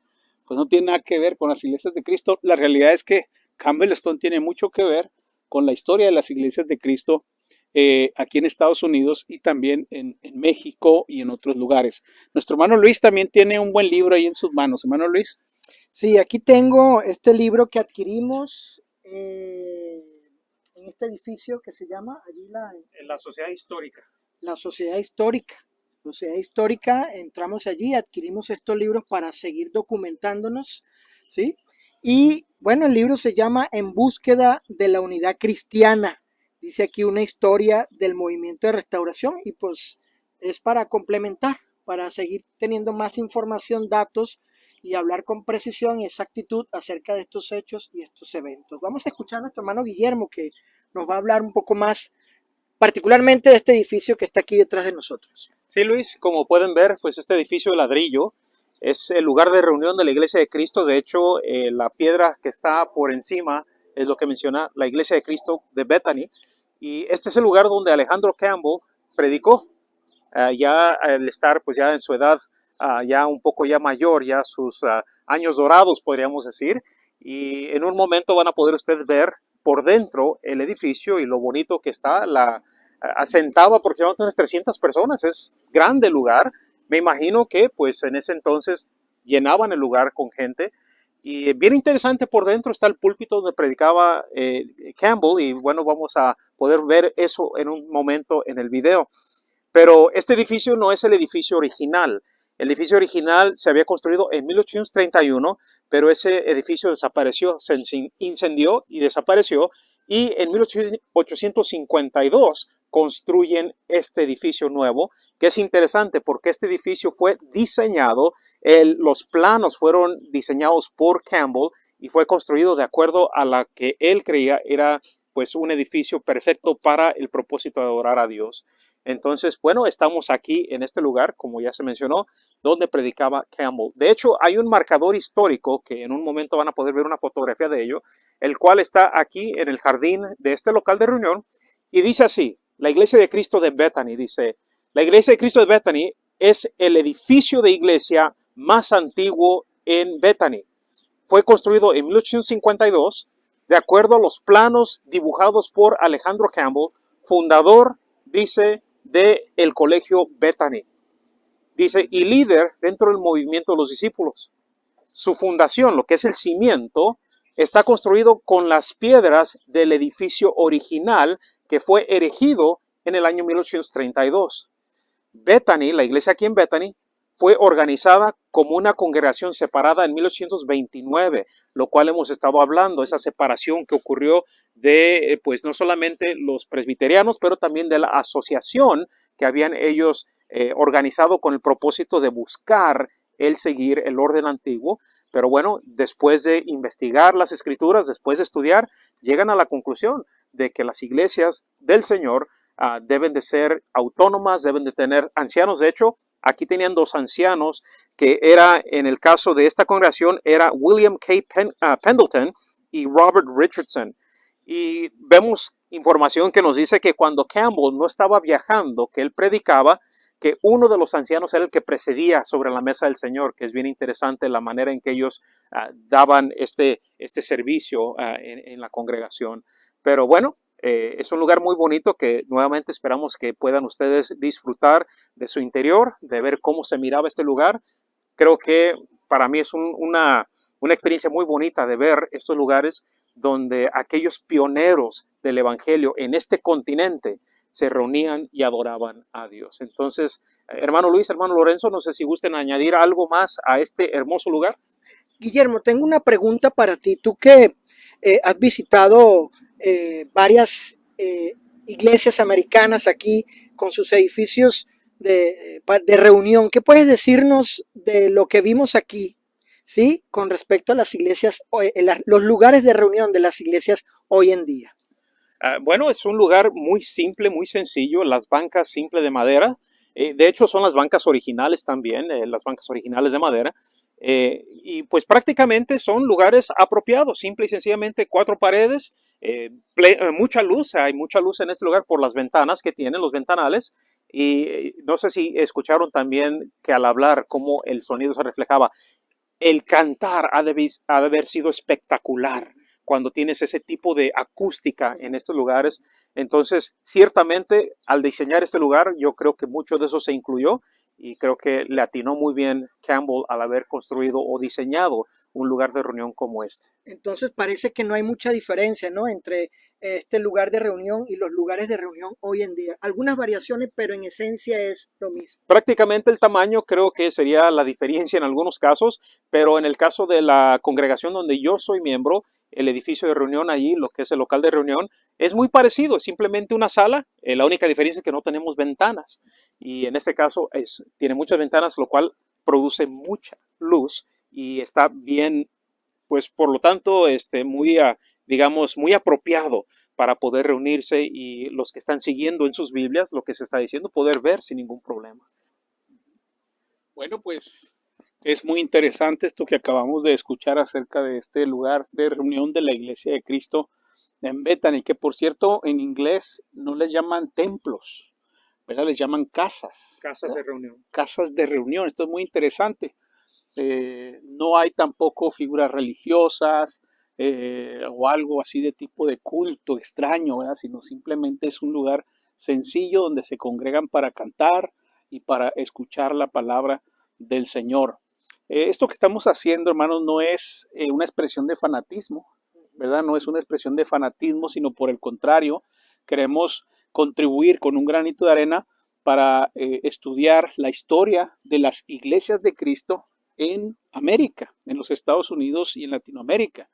pues no tiene nada que ver con las iglesias de Cristo, la realidad es que Campbell Stone tiene mucho que ver con la historia de las iglesias de Cristo aquí en Estados Unidos y también en México y en otros lugares. Nuestro hermano Luis también tiene un buen libro ahí en sus manos. Hermano Luis. Sí, aquí tengo este libro que adquirimos en este edificio que se llama allí la Sociedad Histórica. La Sociedad Histórica. Sociedad Histórica, entramos allí, adquirimos estos libros para seguir documentándonos, ¿sí? Y bueno, el libro se llama En búsqueda de la unidad cristiana. Dice aquí una historia del movimiento de restauración y pues es para complementar, para seguir teniendo más información, datos y hablar con precisión y exactitud acerca de estos hechos y estos eventos. Vamos a escuchar a nuestro hermano Guillermo, que nos va a hablar un poco más particularmente de este edificio que está aquí detrás de nosotros. Sí, Luis, como pueden ver, pues este edificio de ladrillo es el lugar de reunión de la Iglesia de Cristo. De hecho, la piedra que está por encima es lo que menciona la Iglesia de Cristo de Bethany. Y este es el lugar donde Alejandro Campbell predicó. Ya al estar pues ya en su edad ya un poco ya mayor, ya sus años dorados podríamos decir, y en un momento van a poder ustedes ver por dentro el edificio y lo bonito que está. Asentaba aproximadamente unas 300 personas, es grande el lugar. Me imagino que pues en ese entonces llenaban el lugar con gente. Y bien interesante, por dentro está el púlpito donde predicaba Campbell, y bueno, vamos a poder ver eso en un momento en el video. Pero este edificio no es el edificio original. El edificio original se había construido en 1831, pero ese edificio desapareció, se incendió y desapareció. Y en 1852 construyen este edificio nuevo, que es interesante porque este edificio fue diseñado, los planos fueron diseñados por Campbell y fue construido de acuerdo a la que él creía era pues un edificio perfecto para el propósito de adorar a Dios. Entonces, bueno, estamos aquí en este lugar, como ya se mencionó, donde predicaba Campbell. De hecho, hay un marcador histórico que en un momento van a poder ver una fotografía de ello, el cual está aquí en el jardín de este local de reunión, y dice así: la Iglesia de Cristo de Bethany, dice, la Iglesia de Cristo de Bethany es el edificio de iglesia más antiguo en Bethany. Fue construido en 1852, de acuerdo a los planos dibujados por Alejandro Campbell, fundador, dice, del colegio Bethany. Dice, y líder dentro del movimiento de los discípulos. Su fundación, lo que es el cimiento, está construido con las piedras del edificio original que fue erigido en el año 1832. Bethany, la iglesia aquí en Bethany, fue organizada como una congregación separada en 1829, lo cual hemos estado hablando, esa separación que ocurrió de, pues no solamente los presbiterianos, pero también de la asociación que habían ellos organizado con el propósito de buscar el seguir el orden antiguo. Pero bueno, después de investigar las escrituras, después de estudiar, llegan a la conclusión de que las iglesias del Señor deben de ser autónomas, deben de tener ancianos. De hecho, aquí tenían dos ancianos, que era, en el caso de esta congregación, era William K. Pendleton y Robert Richardson. Y vemos información que nos dice que cuando Campbell no estaba viajando, que él predicaba, que uno de los ancianos era el que precedía sobre la mesa del Señor, que es bien interesante la manera en que ellos daban este servicio en la congregación. Pero bueno, es un lugar muy bonito que nuevamente esperamos que puedan ustedes disfrutar de su interior, de ver cómo se miraba este lugar. Creo que para mí es una experiencia muy bonita de ver estos lugares donde aquellos pioneros del Evangelio en este continente se reunían y adoraban a Dios. Entonces, hermano Luis, hermano Lorenzo, no sé si gusten añadir algo más a este hermoso lugar. Guillermo, tengo una pregunta para ti. Tú que has visitado varias iglesias americanas aquí con sus edificios de reunión, ¿qué puedes decirnos de lo que vimos aquí, ¿sí? Con respecto a las iglesias, los lugares de reunión de las iglesias hoy en día? Bueno, es un lugar muy simple, muy sencillo, las bancas simples de madera. De hecho, son las bancas originales también, las bancas originales de madera. Y pues prácticamente son lugares apropiados, simple y sencillamente 4 paredes, mucha luz, hay mucha luz en este lugar por las ventanas que tienen, los ventanales. Y no sé si escucharon también que al hablar cómo el sonido se reflejaba. El cantar ha de haber sido espectacular cuando tienes ese tipo de acústica en estos lugares. Entonces, ciertamente, al diseñar este lugar, yo creo que mucho de eso se incluyó y creo que le atinó muy bien Campbell al haber construido o diseñado un lugar de reunión como este. Entonces, parece que no hay mucha diferencia, ¿no?, entre este lugar de reunión y los lugares de reunión hoy en día. Algunas variaciones, pero en esencia es lo mismo. Prácticamente el tamaño creo que sería la diferencia en algunos casos, pero en el caso de la congregación donde yo soy miembro, el edificio de reunión allí, lo que es el local de reunión, es muy parecido, es simplemente una sala. La única diferencia es que no tenemos ventanas y en este caso tiene muchas ventanas, lo cual produce mucha luz y está bien, pues por lo tanto, muy, digamos, muy apropiado para poder reunirse y los que están siguiendo en sus Biblias lo que se está diciendo, poder ver sin ningún problema. Bueno, pues es muy interesante esto que acabamos de escuchar acerca de este lugar de reunión de la Iglesia de Cristo en Bethany, que por cierto en inglés no les llaman templos, ¿verdad? Les llaman casas. Casas de reunión. Casas de reunión. Esto es muy interesante. No hay tampoco figuras religiosas o algo así de tipo de culto extraño, ¿verdad? Sino simplemente es un lugar sencillo donde se congregan para cantar y para escuchar la palabra del Señor. Esto que estamos haciendo, hermanos, no es una expresión de fanatismo, ¿verdad? No es una expresión de fanatismo, sino por el contrario, queremos contribuir con un granito de arena para estudiar la historia de las iglesias de Cristo en América, en los Estados Unidos y en Latinoamérica.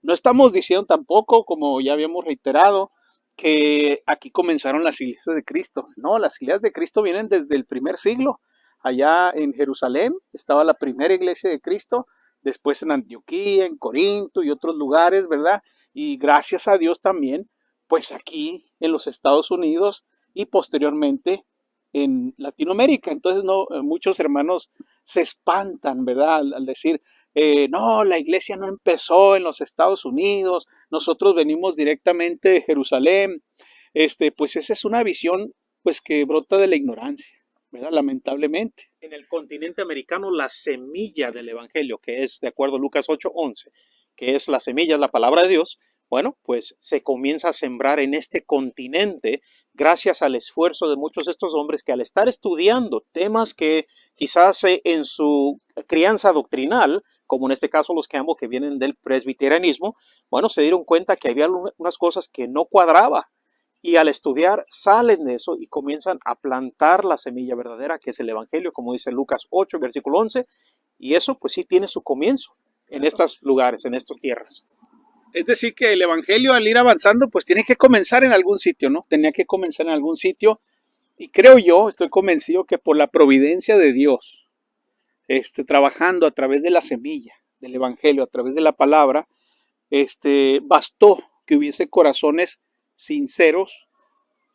No estamos diciendo tampoco, como ya habíamos reiterado, que aquí comenzaron las iglesias de Cristo. No, las iglesias de Cristo vienen desde el primer siglo. Allá en Jerusalén estaba la primera iglesia de Cristo, después en Antioquía, en Corinto y otros lugares, ¿verdad? Y gracias a Dios también, pues aquí en los Estados Unidos y posteriormente en Latinoamérica. Entonces, no, muchos hermanos se espantan, ¿verdad? Al decir, no, la iglesia no empezó en los Estados Unidos, nosotros venimos directamente de Jerusalén. Pues esa es una visión pues que brota de la ignorancia, ¿verdad? Lamentablemente. En el continente americano, la semilla del evangelio, que es de acuerdo a Lucas 8:11, que es la semilla, es la palabra de Dios, bueno, pues se comienza a sembrar en este continente gracias al esfuerzo de muchos de estos hombres que al estar estudiando temas que quizás en su crianza doctrinal, como en este caso los Campbell que vienen del presbiterianismo, bueno, se dieron cuenta que había unas cosas que no cuadraba. Y al estudiar salen de eso y comienzan a plantar la semilla verdadera que es el evangelio, como dice Lucas 8, versículo 11. Y eso pues sí tiene su comienzo en estos lugares, en estas tierras. Es decir, que el evangelio al ir avanzando, pues tiene que comenzar en algún sitio, ¿no? Tenía que comenzar en algún sitio. Y creo yo, estoy convencido que por la providencia de Dios, trabajando a través de la semilla del evangelio, a través de la palabra, bastó que hubiese corazones sinceros,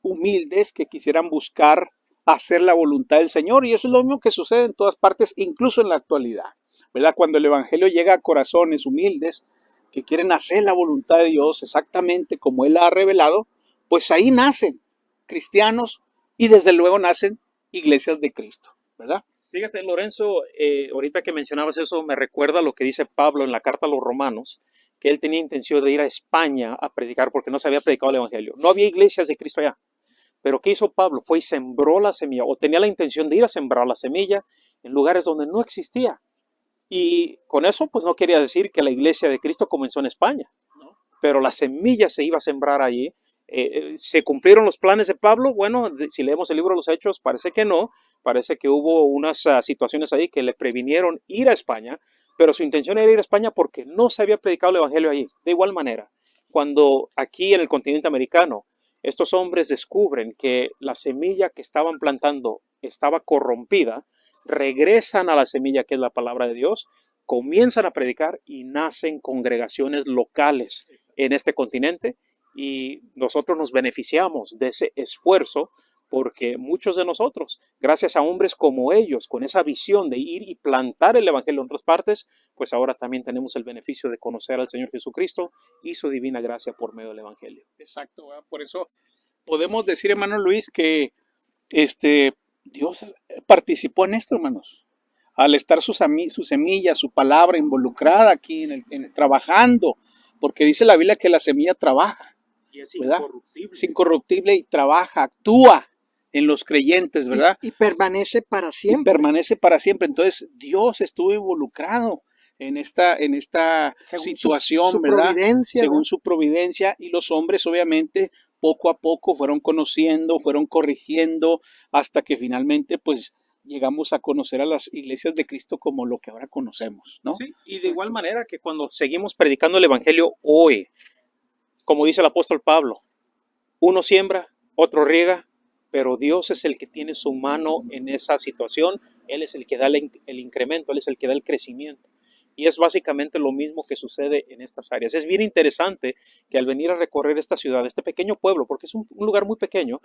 humildes, que quisieran buscar hacer la voluntad del Señor. Y eso es lo mismo que sucede en todas partes, incluso en la actualidad, ¿verdad? Cuando el evangelio llega a corazones humildes, que quieren hacer la voluntad de Dios exactamente como Él la ha revelado, pues ahí nacen cristianos y desde luego nacen iglesias de Cristo, ¿verdad? Fíjate, Lorenzo, ahorita que mencionabas eso, me recuerda lo que dice Pablo en la carta a los Romanos, que él tenía intención de ir a España a predicar porque no se había predicado el evangelio. No había iglesias de Cristo allá. Pero ¿qué hizo Pablo? Fue y sembró la semilla, o tenía la intención de ir a sembrar la semilla en lugares donde no existía. Y con eso, pues no quería decir que la iglesia de Cristo comenzó en España, ¿no? Pero la semilla se iba a sembrar allí. ¿Se cumplieron los planes de Pablo? Bueno, si leemos el libro de los Hechos, parece que no. Parece que hubo unas situaciones ahí que le previnieron ir a España, pero su intención era ir a España porque no se había predicado el evangelio allí. De igual manera, cuando aquí en el continente americano, estos hombres descubren que la semilla que estaban plantando estaba corrompida, regresan a la semilla que es la palabra de Dios, comienzan a predicar y nacen congregaciones locales en este continente y nosotros nos beneficiamos de ese esfuerzo porque muchos de nosotros, gracias a hombres como ellos, con esa visión de ir y plantar el evangelio en otras partes, pues ahora también tenemos el beneficio de conocer al Señor Jesucristo y su divina gracia por medio del evangelio. Exacto, ¿verdad? Por eso podemos decir, hermano Luis, que Dios participó en esto, hermanos. Al estar su semilla, su palabra involucrada aquí trabajando, porque dice la Biblia que la semilla trabaja, Y es ¿verdad? incorruptible. Es incorruptible y trabaja, actúa en los creyentes, ¿verdad? Y permanece para Y siempre. permanece para siempre. Entonces Dios estuvo involucrado en esta Según situación, su ¿verdad? providencia, Según ¿verdad? su providencia, y los hombres obviamente poco a poco fueron conociendo, fueron corrigiendo, hasta que finalmente pues llegamos a conocer a las iglesias de Cristo como lo que ahora conocemos, ¿no? Sí, y de igual manera que cuando seguimos predicando el evangelio hoy, como dice el apóstol Pablo, uno siembra, otro riega, pero Dios es el que tiene su mano en esa situación. Él es el que da el incremento, Él es el que da el crecimiento. Y es básicamente lo mismo que sucede en estas áreas. Es bien interesante que al venir a recorrer esta ciudad, este pequeño pueblo, porque es un lugar muy pequeño,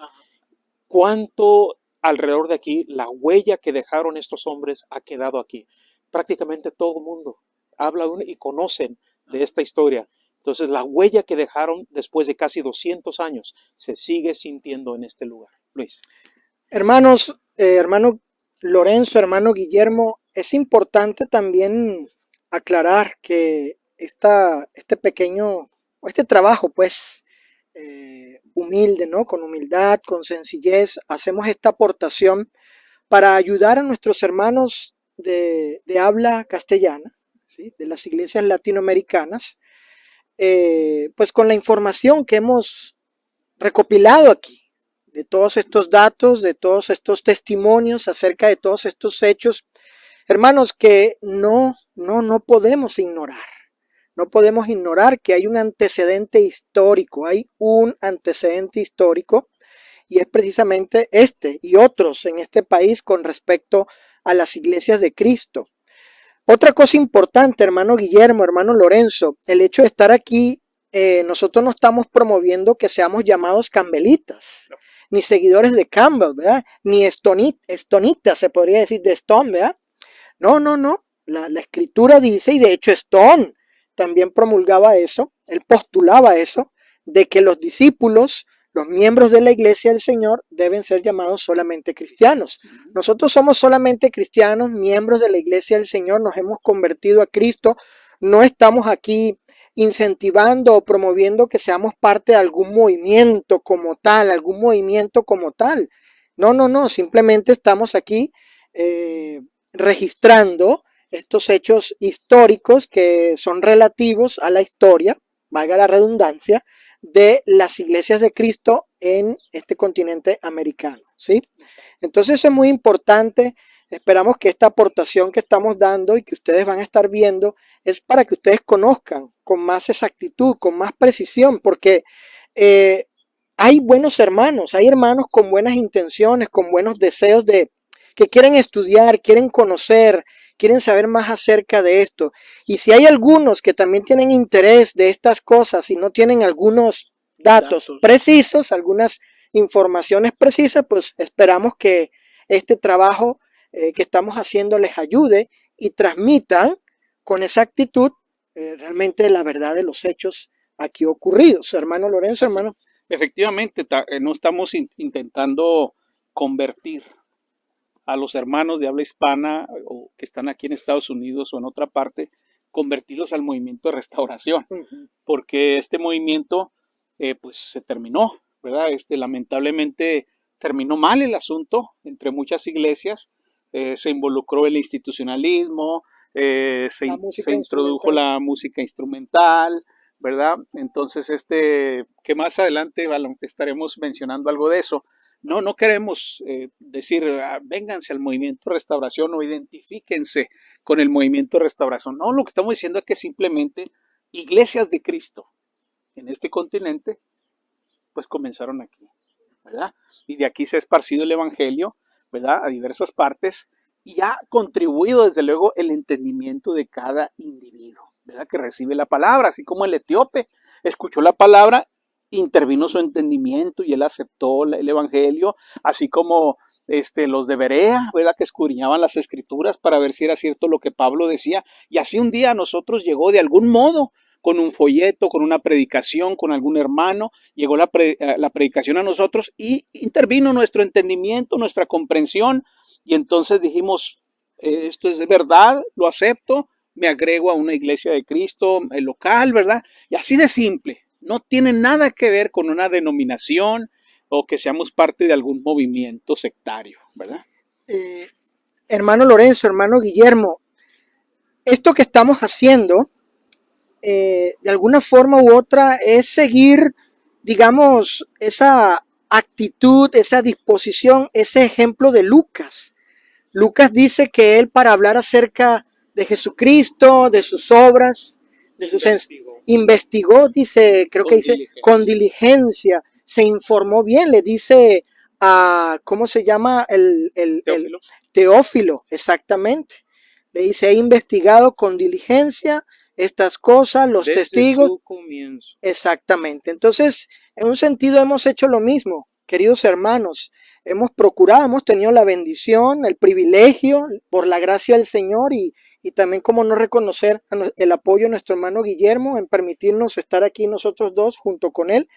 cuánto alrededor de aquí la huella que dejaron estos hombres ha quedado aquí. Prácticamente todo el mundo habla y conocen de esta historia. Entonces la huella que dejaron después de casi 200 años se sigue sintiendo en este lugar. Luis. Hermanos, hermano Lorenzo, hermano Guillermo, es importante también aclarar que este pequeño, o este trabajo, pues, humilde, ¿no? Con humildad, con sencillez, hacemos esta aportación para ayudar a nuestros hermanos de habla castellana, ¿sí? De las iglesias latinoamericanas, pues con la información que hemos recopilado aquí, de todos estos datos, de todos estos testimonios acerca de todos estos hechos, hermanos, que no podemos ignorar. No podemos ignorar que hay un antecedente histórico, y es precisamente este y otros en este país con respecto a las iglesias de Cristo. Otra cosa importante, hermano Guillermo, hermano Lorenzo, el hecho de estar aquí, nosotros no estamos promoviendo que seamos llamados campbelitas, ni seguidores de Campbell, ¿verdad? Ni estonitas, se podría decir, de Stone, ¿verdad? No. La escritura dice, y de hecho Stone también promulgaba eso, él postulaba eso, de que los discípulos, los miembros de la iglesia del Señor deben ser llamados solamente cristianos. Nosotros somos solamente cristianos, miembros de la iglesia del Señor, nos hemos convertido a Cristo, no estamos aquí incentivando o promoviendo que seamos parte de algún movimiento como tal, No, simplemente estamos aquí registrando estos hechos históricos que son relativos a la historia, valga la redundancia, de las iglesias de Cristo en este continente americano, ¿sí? Entonces es muy importante. Esperamos que esta aportación que estamos dando y que ustedes van a estar viendo es para que ustedes conozcan con más exactitud, con más precisión, porque hay buenos hermanos, hay hermanos con buenas intenciones, con buenos deseos que quieren estudiar, quieren conocer, quieren saber más acerca de esto. Y si hay algunos que también tienen interés de estas cosas y no tienen algunos datos precisos, algunas informaciones precisas, pues esperamos que este trabajo que estamos haciendo les ayude y transmitan con exactitud realmente la verdad de los hechos aquí ocurridos. Hermano Lorenzo, hermano. Efectivamente, no estamos intentando convertir a los hermanos de habla hispana o que están aquí en Estados Unidos o en otra parte, convertirlos al movimiento de restauración, porque este movimiento pues se terminó, ¿verdad? Lamentablemente terminó mal el asunto entre muchas iglesias, se involucró el institucionalismo, se introdujo la música instrumental, ¿verdad? Entonces, que más adelante estaremos mencionando algo de eso. No queremos decir, vénganse al movimiento de restauración o identifíquense con el movimiento de restauración. No, lo que estamos diciendo es que simplemente iglesias de Cristo en este continente, pues comenzaron aquí, ¿verdad? Y de aquí se ha esparcido el evangelio, ¿verdad? A diversas partes y ha contribuido desde luego el entendimiento de cada individuo, ¿verdad? Que recibe la palabra, así como el etíope escuchó la palabra, intervino su entendimiento y él aceptó el evangelio, así como los de Berea, ¿verdad? Que escudriñaban las escrituras para ver si era cierto lo que Pablo decía, y así un día a nosotros llegó de algún modo, con un folleto, con una predicación, con algún hermano, llegó la predicación a nosotros y intervino nuestro entendimiento, nuestra comprensión, y entonces dijimos, esto es de verdad, lo acepto, me agrego a una iglesia de Cristo local, ¿verdad? Y así de simple. No tiene nada que ver con una denominación o que seamos parte de algún movimiento sectario, ¿verdad? Hermano Lorenzo, hermano Guillermo, esto que estamos haciendo, de alguna forma u otra, es seguir, digamos, esa actitud, esa disposición, ese ejemplo de Lucas. Lucas dice que él, para hablar acerca de Jesucristo, de sus obras, de sus investigó, dice, creo que dice, con diligencia, se informó bien, le dice a, ¿cómo se llama? El Teófilo, exactamente. Le dice, he investigado con diligencia estas cosas, los Desde testigos. su comienzo. Exactamente. Entonces, en un sentido hemos hecho lo mismo, queridos hermanos. Hemos procurado, hemos tenido la bendición, el privilegio, por la gracia del Señor y también como no reconocer el apoyo de nuestro hermano Guillermo en permitirnos estar aquí nosotros dos junto con él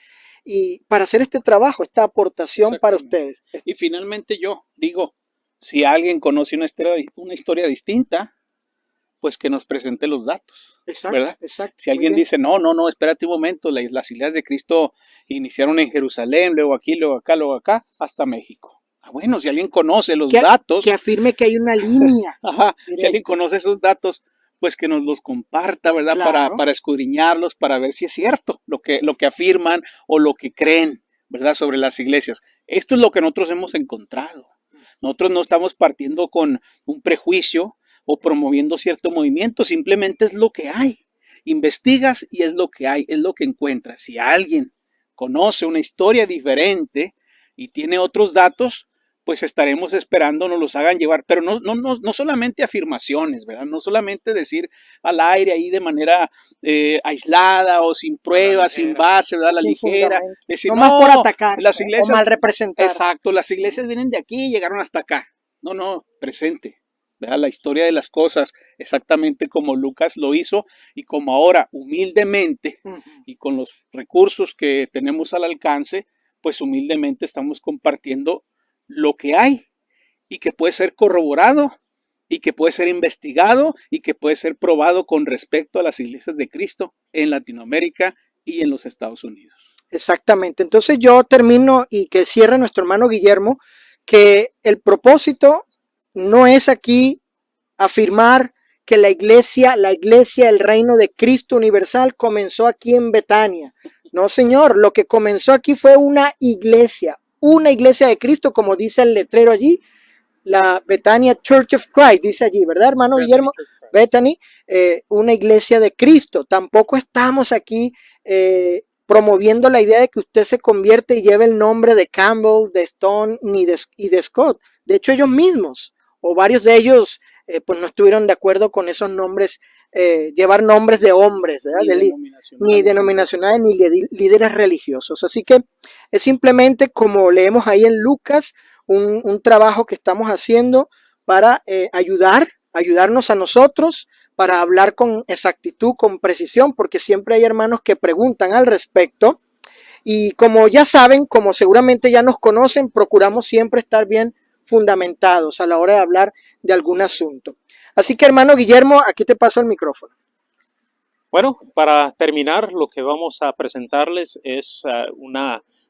y para hacer este trabajo, esta aportación para ustedes. Y finalmente yo digo, si alguien conoce una historia distinta, pues que nos presente los datos, Exacto, ¿verdad? exacto. Si alguien dice, no, espérate un momento, las iglesias de Cristo iniciaron en Jerusalén, luego aquí, luego acá, hasta México. Bueno, si alguien conoce los datos. Que afirme que hay una línea. Ajá, si alguien conoce esos datos, pues que nos los comparta, ¿verdad? Claro. Para escudriñarlos, para ver si es cierto lo que afirman o lo que creen, ¿verdad? Sobre las iglesias. Esto es lo que nosotros hemos encontrado. Nosotros no estamos partiendo con un prejuicio o promoviendo cierto movimiento, simplemente es lo que hay. Investigas y es lo que hay, es lo que encuentras. Si alguien conoce una historia diferente y tiene otros datos, pues estaremos esperando nos los hagan llevar, pero no solamente afirmaciones, ¿verdad? No solamente decir al aire ahí de manera aislada o sin pruebas, sin base, ¿verdad? La ligera. Decir, no más por atacar las iglesias, o mal representar. Exacto, las iglesias vienen de aquí y llegaron hasta acá. No, presente. ¿Verdad? La historia de las cosas, exactamente como Lucas lo hizo y como ahora humildemente y con los recursos que tenemos al alcance, pues humildemente estamos compartiendo lo que hay y que puede ser corroborado y que puede ser investigado y que puede ser probado con respecto a las iglesias de Cristo en Latinoamérica y en los Estados Unidos. Exactamente. Entonces yo termino y que cierre nuestro hermano Guillermo que el propósito no es aquí afirmar que la iglesia del reino de Cristo universal comenzó aquí en Betania. No, señor, lo que comenzó aquí fue una iglesia de Cristo, como dice el letrero allí, la Betania Church of Christ, dice allí, ¿verdad, hermano Guillermo? Bethany, una iglesia de Cristo. Tampoco estamos aquí promoviendo la idea de que usted se convierte y lleve el nombre de Campbell, de Stone y de Scott. De hecho, ellos mismos, o varios de ellos, pues no estuvieron de acuerdo con esos nombres, llevar nombres de hombres, ¿verdad? Ni denominacionales, ni líderes religiosos. Así que es simplemente como leemos ahí en Lucas, un trabajo que estamos haciendo para ayudarnos a nosotros, para hablar con exactitud, con precisión, porque siempre hay hermanos que preguntan al respecto. Y como ya saben, como seguramente ya nos conocen, procuramos siempre estar bien fundamentados a la hora de hablar de algún asunto. Así que, hermano Guillermo, aquí te paso el micrófono. Bueno, para terminar, lo que vamos a presentarles es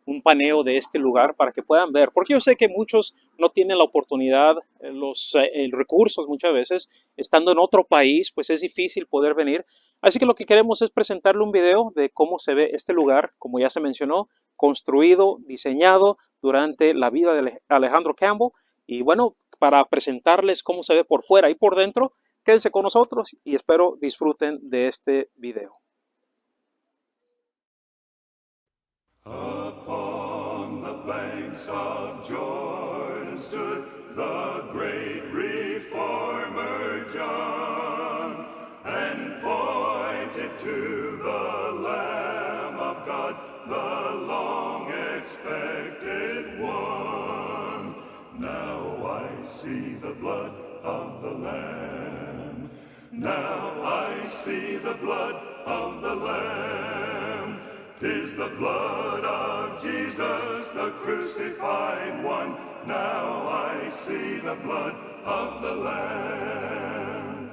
un paneo de este lugar para que puedan ver, porque yo sé que muchos no tienen la oportunidad, los recursos muchas veces, estando en otro país, pues es difícil poder venir. Así que lo que queremos es presentarle un video de cómo se ve este lugar, como ya se mencionó, construido, diseñado durante la vida de Alejandro Campbell. Y bueno, para presentarles cómo se ve por fuera y por dentro, quédense con nosotros y espero disfruten de este video. Upon the banks of Jordan stood the great reformer John, and pointed to the Lamb of God, the long expected one. Now I see the blood of the Lamb. Now I see the blood of the Lamb. 'Tis the blood of Jesus, the crucified one. Now I see the blood of the Lamb.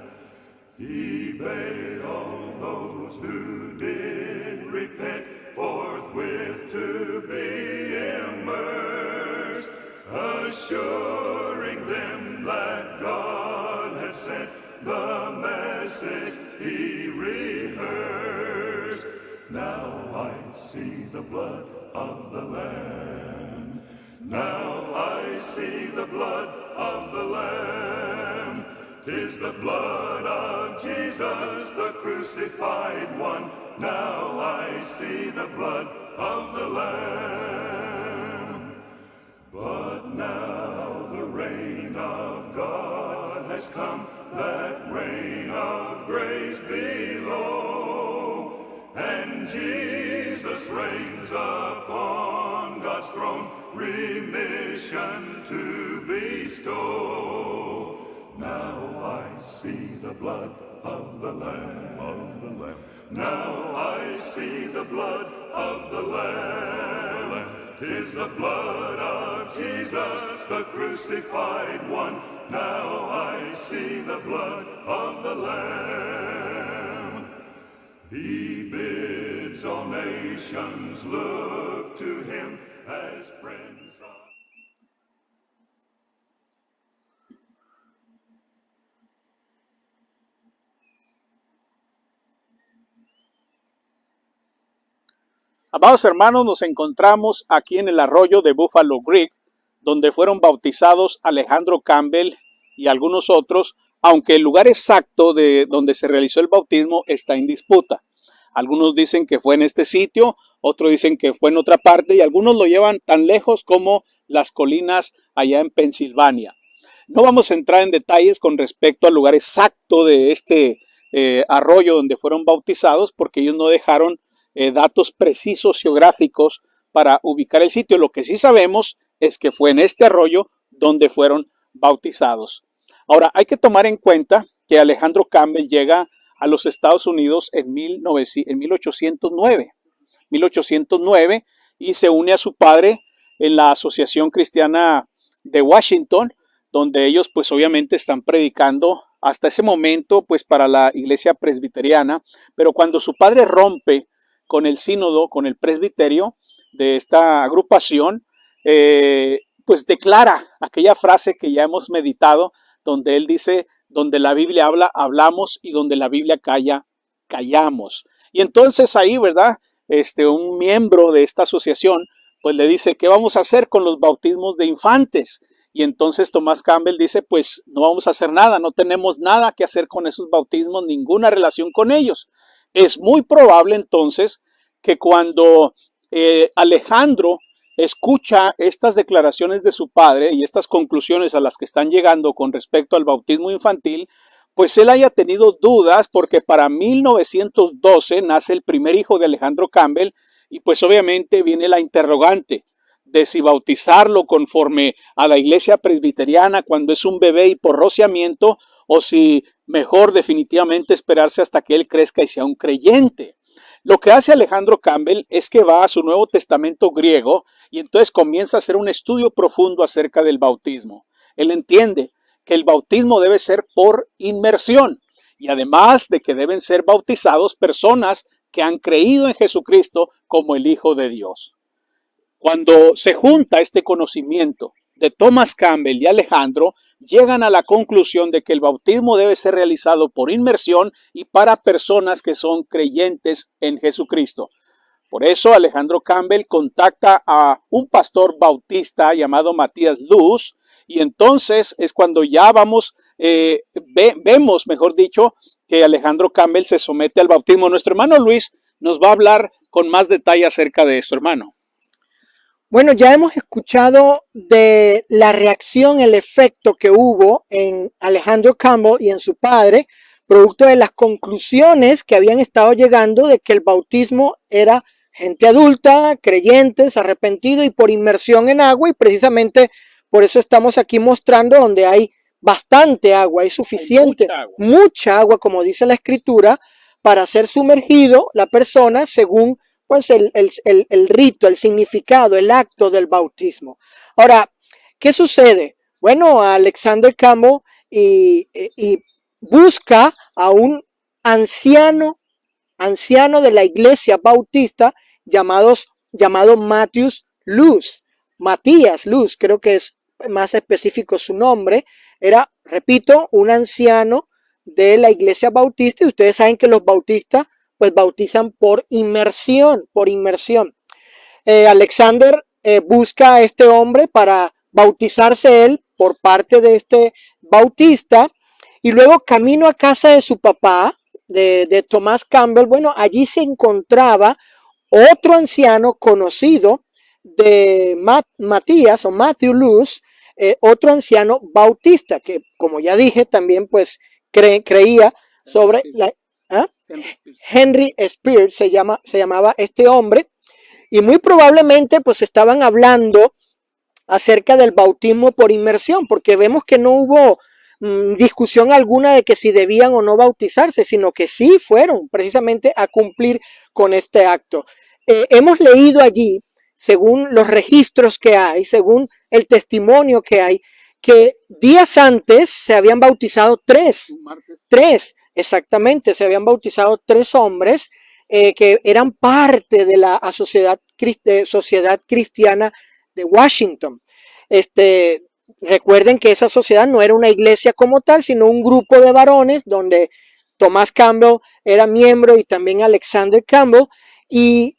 He bade all those who did repent forthwith to be immersed, assuring them that God had sent the message he rehearsed. Now I see the blood of the Lamb. Now I see the blood of the Lamb. 'Tis the blood of Jesus, the crucified one. Now I see the blood of the Lamb. But now the reign of God has has come, that reign of grace below. And Jesus reigns upon God's throne, remission to bestow. Now I see the blood of the Lamb, Now I see the blood of the Lamb. 'Tis the blood of Jesus, the crucified one. Now I see the blood of the Lamb. He bids all nations look to him as friends of... Amados hermanos, nos encontramos aquí en el arroyo de Buffalo Creek, donde fueron bautizados Alejandro Campbell y algunos otros, aunque el lugar exacto de donde se realizó el bautismo está en disputa. Algunos dicen que fue en este sitio, otros dicen que fue en otra parte y algunos lo llevan tan lejos como las colinas allá en Pensilvania. No vamos a entrar en detalles con respecto al lugar exacto de este arroyo donde fueron bautizados, porque ellos no dejaron datos precisos geográficos para ubicar el sitio. Lo que sí sabemos es que fue en este arroyo donde fueron bautizados. Ahora, hay que tomar en cuenta que Alejandro Campbell llega a los Estados Unidos en 1809 y se une a su padre en la Asociación Cristiana de Washington, donde ellos pues obviamente están predicando hasta ese momento pues para la iglesia presbiteriana, pero cuando su padre rompe con el sínodo, con el presbiterio de esta agrupación, pues declara aquella frase que ya hemos meditado, donde él dice, donde la Biblia habla, hablamos, y donde la Biblia calla, callamos. Y entonces ahí, ¿verdad? Un miembro de esta asociación, pues le dice, ¿qué vamos a hacer con los bautismos de infantes? Y entonces Thomas Campbell dice, pues no vamos a hacer nada, no tenemos nada que hacer con esos bautismos, ninguna relación con ellos. Es muy probable entonces que cuando Alejandro escucha estas declaraciones de su padre y estas conclusiones a las que están llegando con respecto al bautismo infantil, pues él haya tenido dudas, porque para 1912 nace el primer hijo de Alejandro Campbell y pues obviamente viene la interrogante de si bautizarlo conforme a la iglesia presbiteriana cuando es un bebé y por rociamiento, o si mejor definitivamente esperarse hasta que él crezca y sea un creyente. Lo que hace Alejandro Campbell es que va a su Nuevo Testamento griego y entonces comienza a hacer un estudio profundo acerca del bautismo. Él entiende que el bautismo debe ser por inmersión y además de que deben ser bautizados personas que han creído en Jesucristo como el Hijo de Dios. Cuando se junta este conocimiento de Thomas Campbell y Alejandro, llegan a la conclusión de que el bautismo debe ser realizado por inmersión y para personas que son creyentes en Jesucristo. Por eso Alejandro Campbell contacta a un pastor bautista llamado Matías Luz, y entonces es cuando ya vemos, mejor dicho, que Alejandro Campbell se somete al bautismo. Nuestro hermano Luis nos va a hablar con más detalle acerca de esto, hermano. Bueno, ya hemos escuchado de la reacción, el efecto que hubo en Alejandro Campbell y en su padre, producto de las conclusiones que habían estado llegando de que el bautismo era gente adulta, creyentes, arrepentidos y por inmersión en agua, y precisamente por eso estamos aquí mostrando donde hay bastante agua, hay suficiente, mucha agua, como dice la Escritura, para ser sumergido la persona según pues el rito, el significado, el acto del bautismo. Ahora, ¿qué sucede? Bueno, Alexander Campbell y busca a un anciano de la iglesia bautista llamado Matías Luz, creo que es más específico su nombre. Era, repito, un anciano de la iglesia bautista, y ustedes saben que los bautistas pues bautizan por inmersión. Alexander busca a este hombre para bautizarse él por parte de este bautista, y luego camino a casa de su papá, de Thomas Campbell. Bueno, allí se encontraba otro anciano conocido de Matías o Matthew Luz, otro anciano bautista, que como ya dije, también pues creía sobre la... ¿ah? Henry Spears se llamaba este hombre, y muy probablemente pues estaban hablando acerca del bautismo por inmersión, porque vemos que no hubo discusión alguna de que si debían o no bautizarse, sino que sí fueron precisamente a cumplir con este acto. Hemos leído allí, según los registros que hay, según el testimonio que hay, que días antes se habían bautizado tres, exactamente, se habían bautizado 3 hombres que eran parte de la Sociedad Cristiana de Washington. Recuerden que esa sociedad no era una iglesia como tal, sino un grupo de varones donde Thomas Campbell era miembro y también Alexander Campbell, y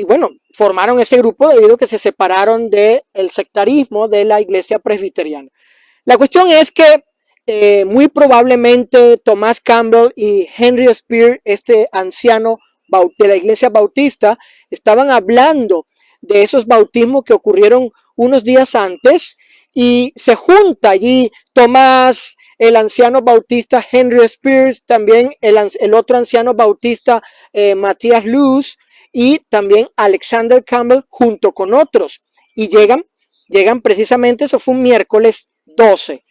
bueno, formaron ese grupo debido a que se separaron del sectarismo de la iglesia presbiteriana. La cuestión es que muy probablemente Thomas Campbell y Henry Spears, este anciano de la iglesia bautista, estaban hablando de esos bautismos que ocurrieron unos días antes, y se junta allí Tomás, el anciano bautista Henry Spears, también el otro anciano bautista Matías Luz, y también Alexander Campbell junto con otros, y llegan precisamente, eso fue un miércoles 12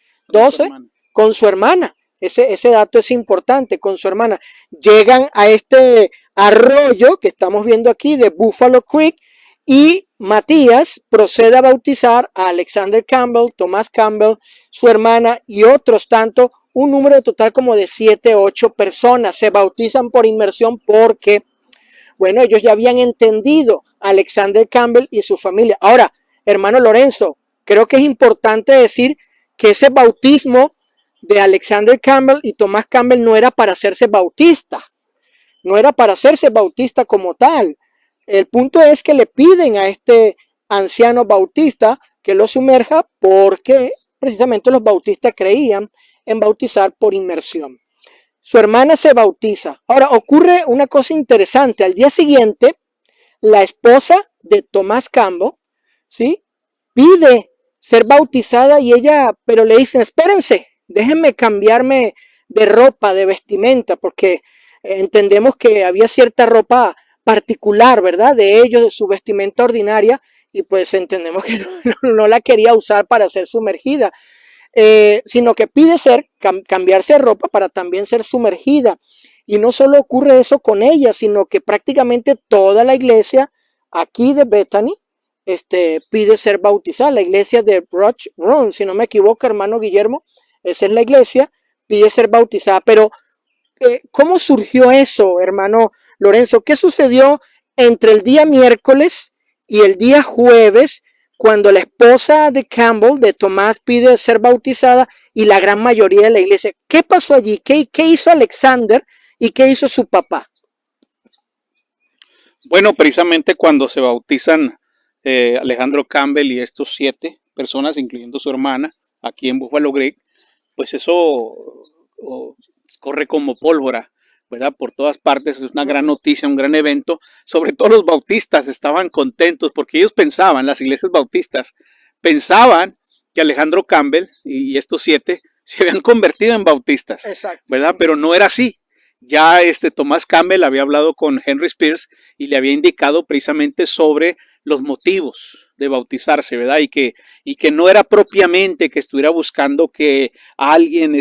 con su hermana. Ese dato es importante, con su hermana. Llegan a este arroyo que estamos viendo aquí de Buffalo Creek, y Matías procede a bautizar a Alexander Campbell, Thomas Campbell, su hermana y otros tantos, un número total como de 7 o 8 personas. Se bautizan por inmersión porque, bueno, ellos ya habían entendido a Alexander Campbell y su familia. Ahora, hermano Lorenzo, creo que es importante decir que ese bautismo de Alexander Campbell y Thomas Campbell no era para hacerse bautista. No era para hacerse bautista como tal. El punto es que le piden a este anciano bautista que lo sumerja porque precisamente los bautistas creían en bautizar por inmersión. Su hermana se bautiza. Ahora ocurre una cosa interesante. Al día siguiente, la esposa de Thomas Campbell, ¿sí?, pide ser bautizada, y ella, pero le dicen, espérense, déjenme cambiarme de ropa, de vestimenta, porque entendemos que había cierta ropa particular, ¿verdad?, de ellos, de su vestimenta ordinaria, y pues entendemos que no la quería usar para ser sumergida, sino que pide cambiarse de ropa para también ser sumergida. Y no solo ocurre eso con ella, sino que prácticamente toda la iglesia aquí de Bethany pide ser bautizada. La iglesia de Roch Run, si no me equivoco, hermano Guillermo, esa es la iglesia, pide ser bautizada. Pero ¿cómo surgió eso, hermano Lorenzo? ¿Qué sucedió entre el día miércoles y el día jueves, cuando la esposa de Campbell, de Tomás, pide ser bautizada y la gran mayoría de la iglesia? ¿Qué pasó allí? ¿Qué hizo Alexander y qué hizo su papá? Bueno, precisamente cuando se bautizan Alejandro Campbell y estos 7 personas, incluyendo su hermana, aquí en Buffalo Creek, pues eso corre como pólvora, ¿verdad? Por todas partes. Es una gran noticia, un gran evento. Sobre todo los bautistas estaban contentos porque ellos pensaban, las iglesias bautistas pensaban que Alejandro Campbell y estos 7 se habían convertido en bautistas. Exacto. ¿Verdad? Pero no era así. Ya Thomas Campbell había hablado con Henry Spears y le había indicado precisamente sobre los motivos de bautizarse, ¿verdad? Y que no era propiamente que estuviera buscando que alguien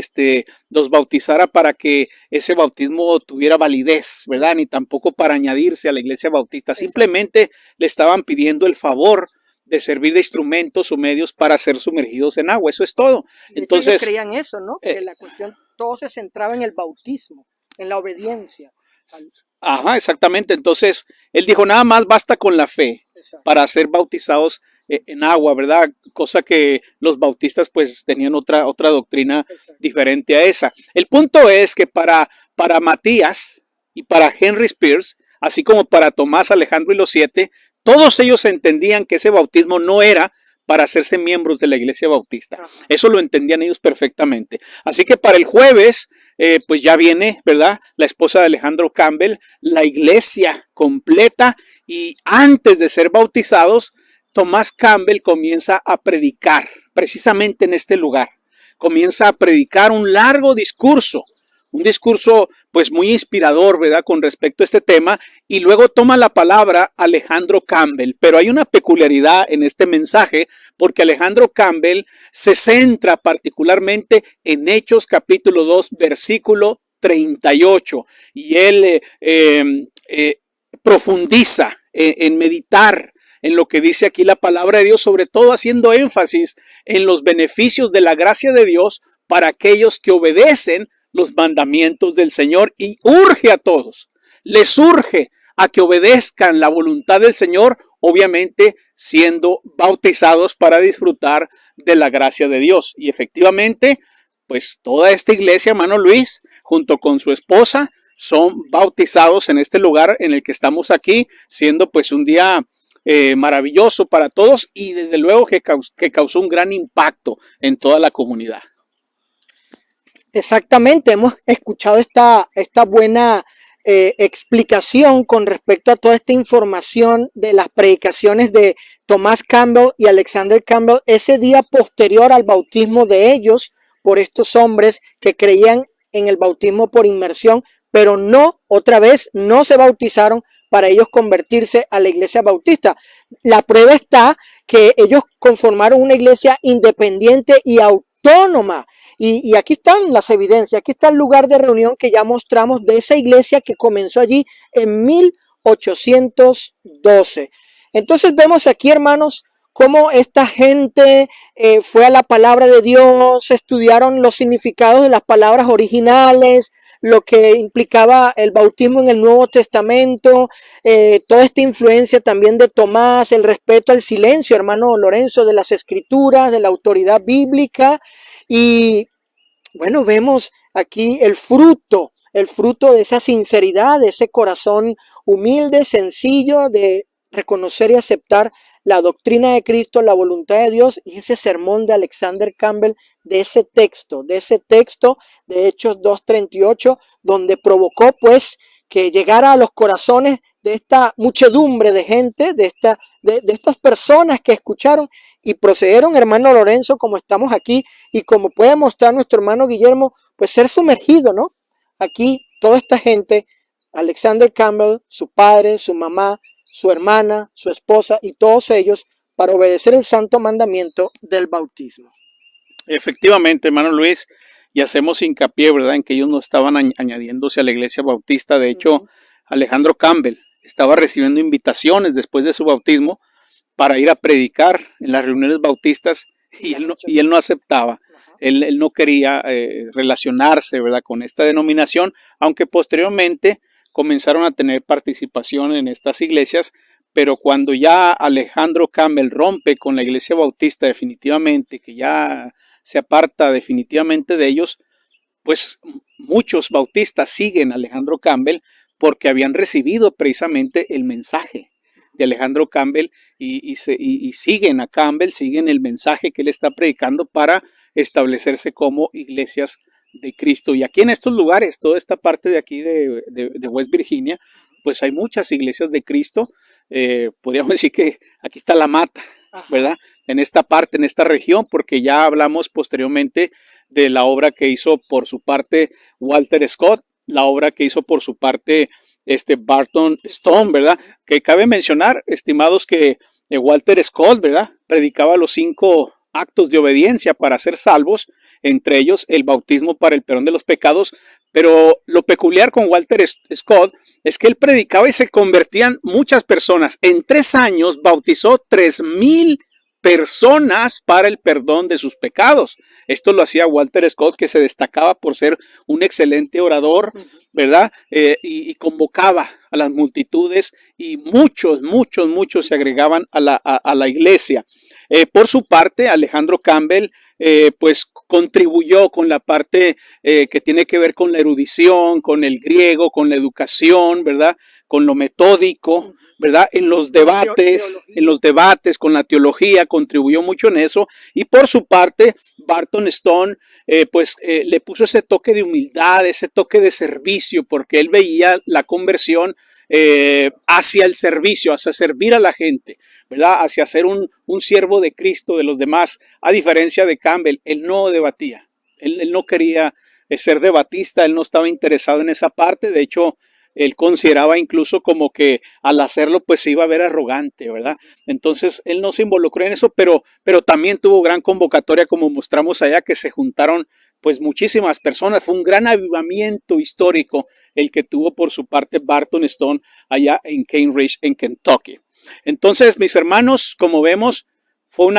los bautizara para que ese bautismo tuviera validez, ¿verdad? Ni tampoco para añadirse a la iglesia bautista. Simplemente le estaban pidiendo el favor de servir de instrumentos o medios para ser sumergidos en agua. Eso es todo. Entonces, ellos creían eso, ¿no? Que la cuestión, todo se centraba en el bautismo, en la obediencia. Ajá, exactamente. Entonces, él dijo, nada más basta con la fe. Exacto. Para ser bautizados en agua, ¿verdad? Cosa que los bautistas pues tenían otra doctrina. Exacto. Diferente a esa. El punto es que para Matías y para Henry Spears, así como para Tomás, Alejandro y los 7, todos ellos entendían que ese bautismo no era para hacerse miembros de la iglesia bautista. Ajá. Eso lo entendían ellos perfectamente. Así que para el jueves, pues ya viene, ¿verdad?, la esposa de Alejandro Campbell, la iglesia completa, y antes de ser bautizados, Tomás Campbell comienza a predicar precisamente en este lugar. Comienza a predicar un largo discurso, un discurso pues muy inspirador, ¿verdad?, con respecto a este tema, y luego toma la palabra Alejandro Campbell. Pero hay una peculiaridad en este mensaje, porque Alejandro Campbell se centra particularmente en Hechos capítulo 2, versículo 38, y él profundiza en meditar en lo que dice aquí la palabra de Dios, sobre todo haciendo énfasis en los beneficios de la gracia de Dios para aquellos que obedecen los mandamientos del Señor, y urge a todos, les urge a que obedezcan la voluntad del Señor, obviamente siendo bautizados para disfrutar de la gracia de Dios. Y efectivamente, pues toda esta iglesia, hermano Luis, junto con su esposa, son bautizados en este lugar en el que estamos aquí, siendo pues un día maravilloso para todos, y desde luego que causó un gran impacto en toda la comunidad. Exactamente, hemos escuchado esta buena explicación con respecto a toda esta información de las predicaciones de Thomas Campbell y Alexander Campbell ese día posterior al bautismo de ellos por estos hombres que creían en el bautismo por inmersión, pero no, otra vez, no se bautizaron para ellos convertirse a la iglesia bautista. La prueba está que ellos conformaron una iglesia independiente y autónoma. Y aquí están las evidencias, aquí está el lugar de reunión que ya mostramos de esa iglesia que comenzó allí en 1812. Entonces vemos aquí, hermanos, cómo esta gente fue a la palabra de Dios, estudiaron los significados de las palabras originales, lo que implicaba el bautismo en el Nuevo Testamento, toda esta influencia también de Tomás, el respeto al silencio, hermano Lorenzo, de las escrituras, de la autoridad bíblica. Y bueno, vemos aquí el fruto de esa sinceridad, de ese corazón humilde, sencillo, de reconocer y aceptar la doctrina de Cristo, la voluntad de Dios, y ese sermón de Alexander Campbell, de ese texto de Hechos 2:38, donde provocó pues que llegara a los corazones de esta muchedumbre de gente, de estas personas que escucharon y procedieron, hermano Lorenzo, como estamos aquí y como puede mostrar nuestro hermano Guillermo, pues ser sumergido, ¿no? Aquí toda esta gente, Alexander Campbell, su padre, su mamá, su hermana, su esposa y todos ellos para obedecer el santo mandamiento del bautismo. Efectivamente, hermano Luis, y hacemos hincapié, ¿verdad?, en que ellos no estaban añadiéndose a la iglesia bautista. De hecho, Alejandro Campbell estaba recibiendo invitaciones después de su bautismo para ir a predicar en las reuniones bautistas, y él no aceptaba. Él no quería relacionarse, ¿verdad?, con esta denominación, aunque posteriormente comenzaron a tener participación en estas iglesias. Pero cuando ya Alejandro Campbell rompe con la iglesia bautista definitivamente, que ya se aparta definitivamente de ellos, pues muchos bautistas siguen a Alejandro Campbell porque habían recibido precisamente el mensaje de Alejandro Campbell y siguen a Campbell, siguen el mensaje que él está predicando para establecerse como iglesias de Cristo. Y aquí en estos lugares, toda esta parte de aquí de West Virginia, pues hay muchas iglesias de Cristo. Podríamos decir que aquí está la mata, ¿verdad? En esta parte, en esta región, porque ya hablamos posteriormente de la obra que hizo por su parte Walter Scott, la obra que hizo por su parte Barton Stone, ¿verdad? Que cabe mencionar, estimados, que Walter Scott, ¿verdad?, predicaba los 5 actos de obediencia para ser salvos, entre ellos el bautismo para el perdón de los pecados. Pero lo peculiar con Walter Scott es que él predicaba y se convertían muchas personas. En 3 años bautizó 3,000 personas para el perdón de sus pecados. Esto lo hacía Walter Scott, que se destacaba por ser un excelente orador, ¿verdad? Y convocaba a las multitudes, y muchos se agregaban a la iglesia. Por su parte, Alejandro Campbell pues contribuyó con la parte que tiene que ver con la erudición, con el griego, con la educación, ¿verdad?, con lo metódico, ¿verdad?, en los debates, con la teología, contribuyó mucho en eso. Y por su parte, Barton Stone le puso ese toque de humildad, ese toque de servicio, porque él veía la conversión hacia el servicio, hacia servir a la gente, ¿verdad? Hacia ser un siervo de Cristo, de los demás. A diferencia de Campbell, él no debatía, él no quería ser debatista, él no estaba interesado en esa parte. De hecho, él consideraba incluso como que al hacerlo pues se iba a ver arrogante, ¿verdad? Entonces él no se involucró en eso, pero también tuvo gran convocatoria, como mostramos allá, que se juntaron pues muchísimas personas. Fue un gran avivamiento histórico el que tuvo por su parte Barton Stone allá en Cane Ridge, en Kentucky. Entonces, mis hermanos, como vemos, fue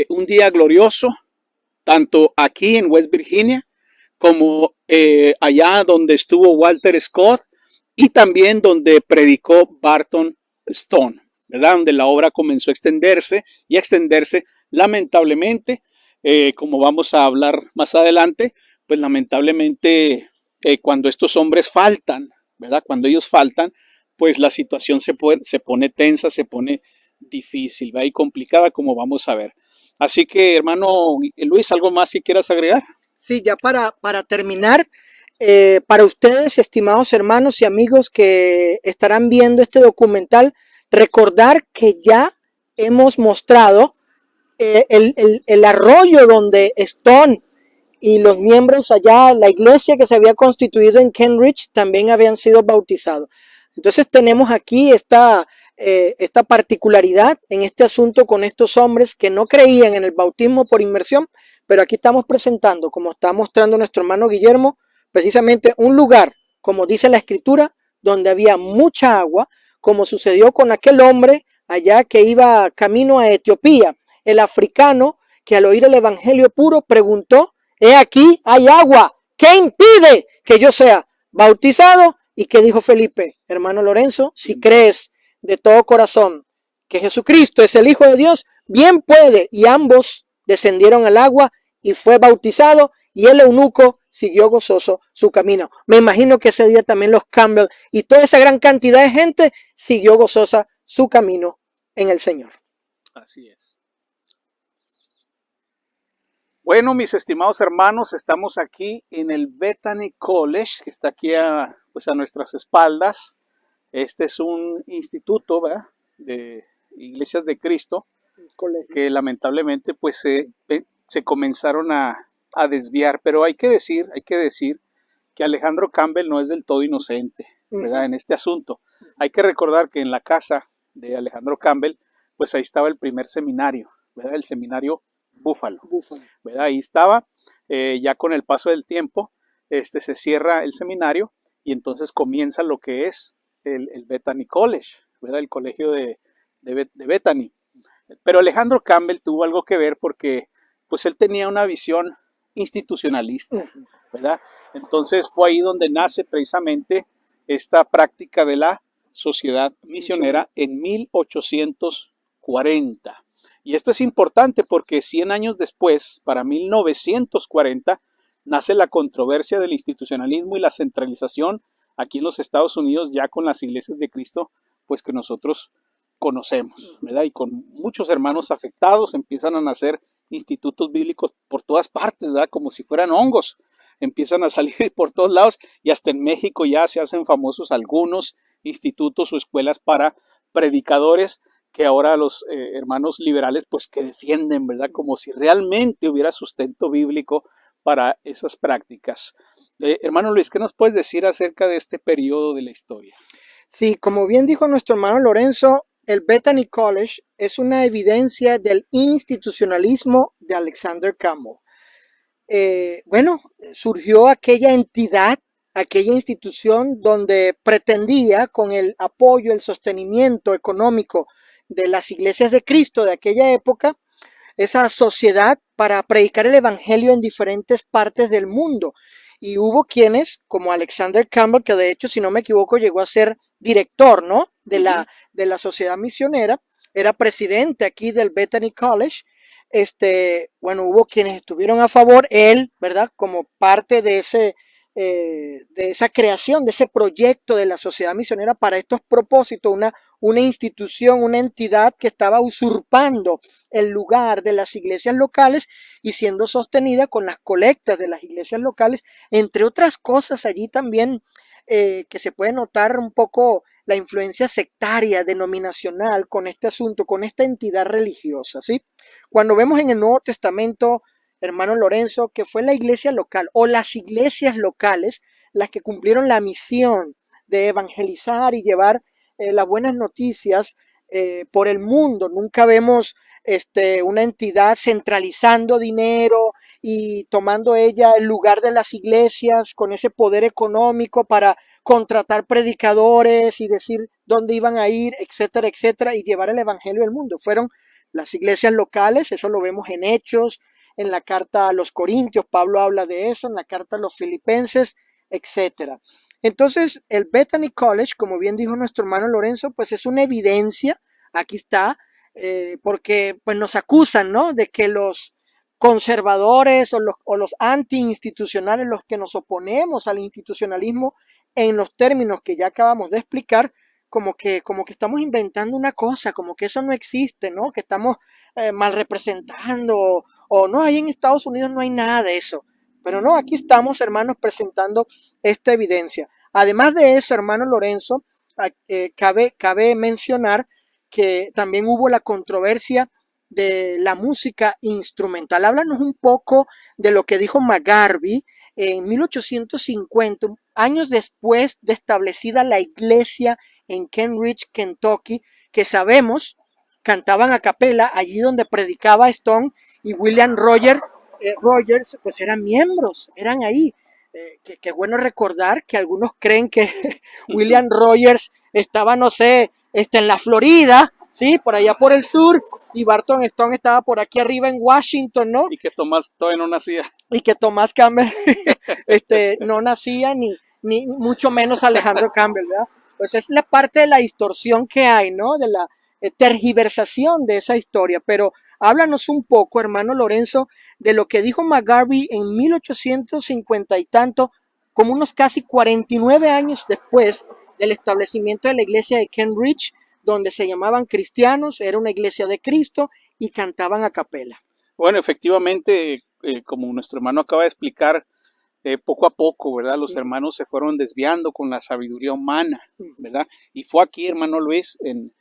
un día glorioso, tanto aquí en West Virginia, como allá donde estuvo Walter Scott, y también donde predicó Barton Stone, ¿verdad? Donde la obra comenzó a extenderse y a extenderse. Lamentablemente, como vamos a hablar más adelante, pues lamentablemente cuando estos hombres faltan, ¿verdad? Cuando ellos faltan, pues la situación se pone tensa, se pone difícil, ¿verdad? Y complicada, como vamos a ver. Así que, hermano Luis, ¿algo más que quieras agregar? Sí, ya para terminar, para ustedes, estimados hermanos y amigos que estarán viendo este documental, recordar que ya hemos mostrado el arroyo donde Stone y los miembros allá, la iglesia que se había constituido en Cane Ridge, también habían sido bautizados. Entonces tenemos aquí esta particularidad en este asunto con estos hombres que no creían en el bautismo por inmersión, pero aquí estamos presentando, como está mostrando nuestro hermano Guillermo, precisamente un lugar, como dice la escritura, donde había mucha agua, como sucedió con aquel hombre allá que iba camino a Etiopía, el africano que al oír el evangelio puro preguntó: he aquí, hay agua, ¿qué impide que yo sea bautizado? ¿Y qué dijo Felipe? Hermano Lorenzo, si crees de todo corazón que Jesucristo es el Hijo de Dios, bien puede. Y ambos descendieron al agua y fue bautizado, y el eunuco siguió gozoso su camino. Me imagino que ese día también los Campbell y toda esa gran cantidad de gente siguió gozosa su camino en el Señor. Así es. Bueno, mis estimados hermanos, estamos aquí en el Bethany College, que está aquí a nuestras espaldas. Este es un instituto, ¿verdad?, de Iglesias de Cristo, que lamentablemente pues se comenzaron a desviar, pero hay que decir que Alejandro Campbell no es del todo inocente, ¿verdad?, en este asunto. Hay que recordar que en la casa de Alejandro Campbell, pues ahí estaba el primer seminario, ¿verdad?, el seminario Búfalo, ¿verdad? Ahí estaba. Ya con el paso del tiempo se cierra el seminario y entonces comienza lo que es el Bethany College, ¿verdad?, el colegio de Bethany. Pero Alejandro Campbell tuvo algo que ver porque pues él tenía una visión institucionalista, ¿verdad? Entonces fue ahí donde nace precisamente esta práctica de la sociedad misionera en 1840. Y esto es importante porque 100 años después, para 1940, nace la controversia del institucionalismo y la centralización aquí en los Estados Unidos, ya con las iglesias de Cristo, pues que nosotros conocemos, ¿verdad? Y con muchos hermanos afectados empiezan a nacer institutos bíblicos por todas partes, ¿verdad? Como si fueran hongos. Empiezan a salir por todos lados y hasta en México ya se hacen famosos algunos institutos o escuelas para predicadores que ahora los hermanos liberales pues que defienden, ¿verdad? Como si realmente hubiera sustento bíblico para esas prácticas. Hermano Luis, ¿qué nos puedes decir acerca de este periodo de la historia? Sí, como bien dijo nuestro hermano Lorenzo, el Bethany College es una evidencia del institucionalismo de Alexander Campbell. Surgió aquella entidad, aquella institución donde pretendía, con el apoyo, el sostenimiento económico de las iglesias de Cristo de aquella época, esa sociedad para predicar el evangelio en diferentes partes del mundo. Y hubo quienes, como Alexander Campbell, que de hecho, si no me equivoco, llegó a ser director, ¿no?, de la sociedad misionera, era presidente aquí del Bethany College. Hubo quienes estuvieron a favor, él, ¿verdad?, como parte de esa creación, de ese proyecto de la sociedad misionera para estos propósitos, una institución, una entidad que estaba usurpando el lugar de las iglesias locales y siendo sostenida con las colectas de las iglesias locales, entre otras cosas. Allí también que se puede notar un poco la influencia sectaria, denominacional con este asunto, con esta entidad religiosa, ¿sí? Cuando vemos en el Nuevo Testamento, hermano Lorenzo, que fue la iglesia local o las iglesias locales las que cumplieron la misión de evangelizar y llevar las buenas noticias por el mundo. Nunca vemos una entidad centralizando dinero y tomando ella el lugar de las iglesias con ese poder económico para contratar predicadores y decir dónde iban a ir, etcétera, etcétera, y llevar el evangelio al mundo. Fueron las iglesias locales, eso lo vemos en Hechos, en la carta a los Corintios, Pablo habla de eso, en la carta a los Filipenses, etcétera. Entonces, el Bethany College, como bien dijo nuestro hermano Lorenzo, pues es una evidencia, aquí está, porque pues nos acusan, ¿no?, de que los conservadores o los anti-institucionales, los que nos oponemos al institucionalismo en los términos que ya acabamos de explicar, como que estamos inventando una cosa, como que eso no existe, ¿no?, que estamos mal representando, o no, ahí en Estados Unidos no hay nada de eso. Pero no, aquí estamos, hermanos, presentando esta evidencia. Además de eso, hermano Lorenzo, cabe mencionar que también hubo la controversia de la música instrumental. Háblanos un poco de lo que dijo McGarvey en 1850, años después de establecida la iglesia en Kenridge, Kentucky, que sabemos cantaban a capela allí donde predicaba Stone y William Rogers, pues eran miembros, eran ahí. Qué bueno recordar que algunos creen que William Rogers estaba, no sé, en la Florida, ¿sí?, por allá por el sur, y Barton Stone estaba por aquí arriba en Washington, ¿no? Y que Tomás todavía no nacía. Y que Tomás Campbell no nacía, ni mucho menos Alejandro Campbell, ¿verdad? Pues es la parte de la distorsión que hay, ¿no?, de la tergiversación de esa historia. Pero háblanos un poco, hermano Lorenzo, de lo que dijo McGarvey en 1850 y tanto, como unos casi 49 años después del establecimiento de la iglesia de Kenridge, donde se llamaban cristianos, era una iglesia de Cristo y cantaban a capela. Bueno, efectivamente, como nuestro hermano acaba de explicar, poco a poco, ¿verdad? Los hermanos se fueron desviando con la sabiduría humana, ¿verdad? Y fue aquí, hermano Luis, en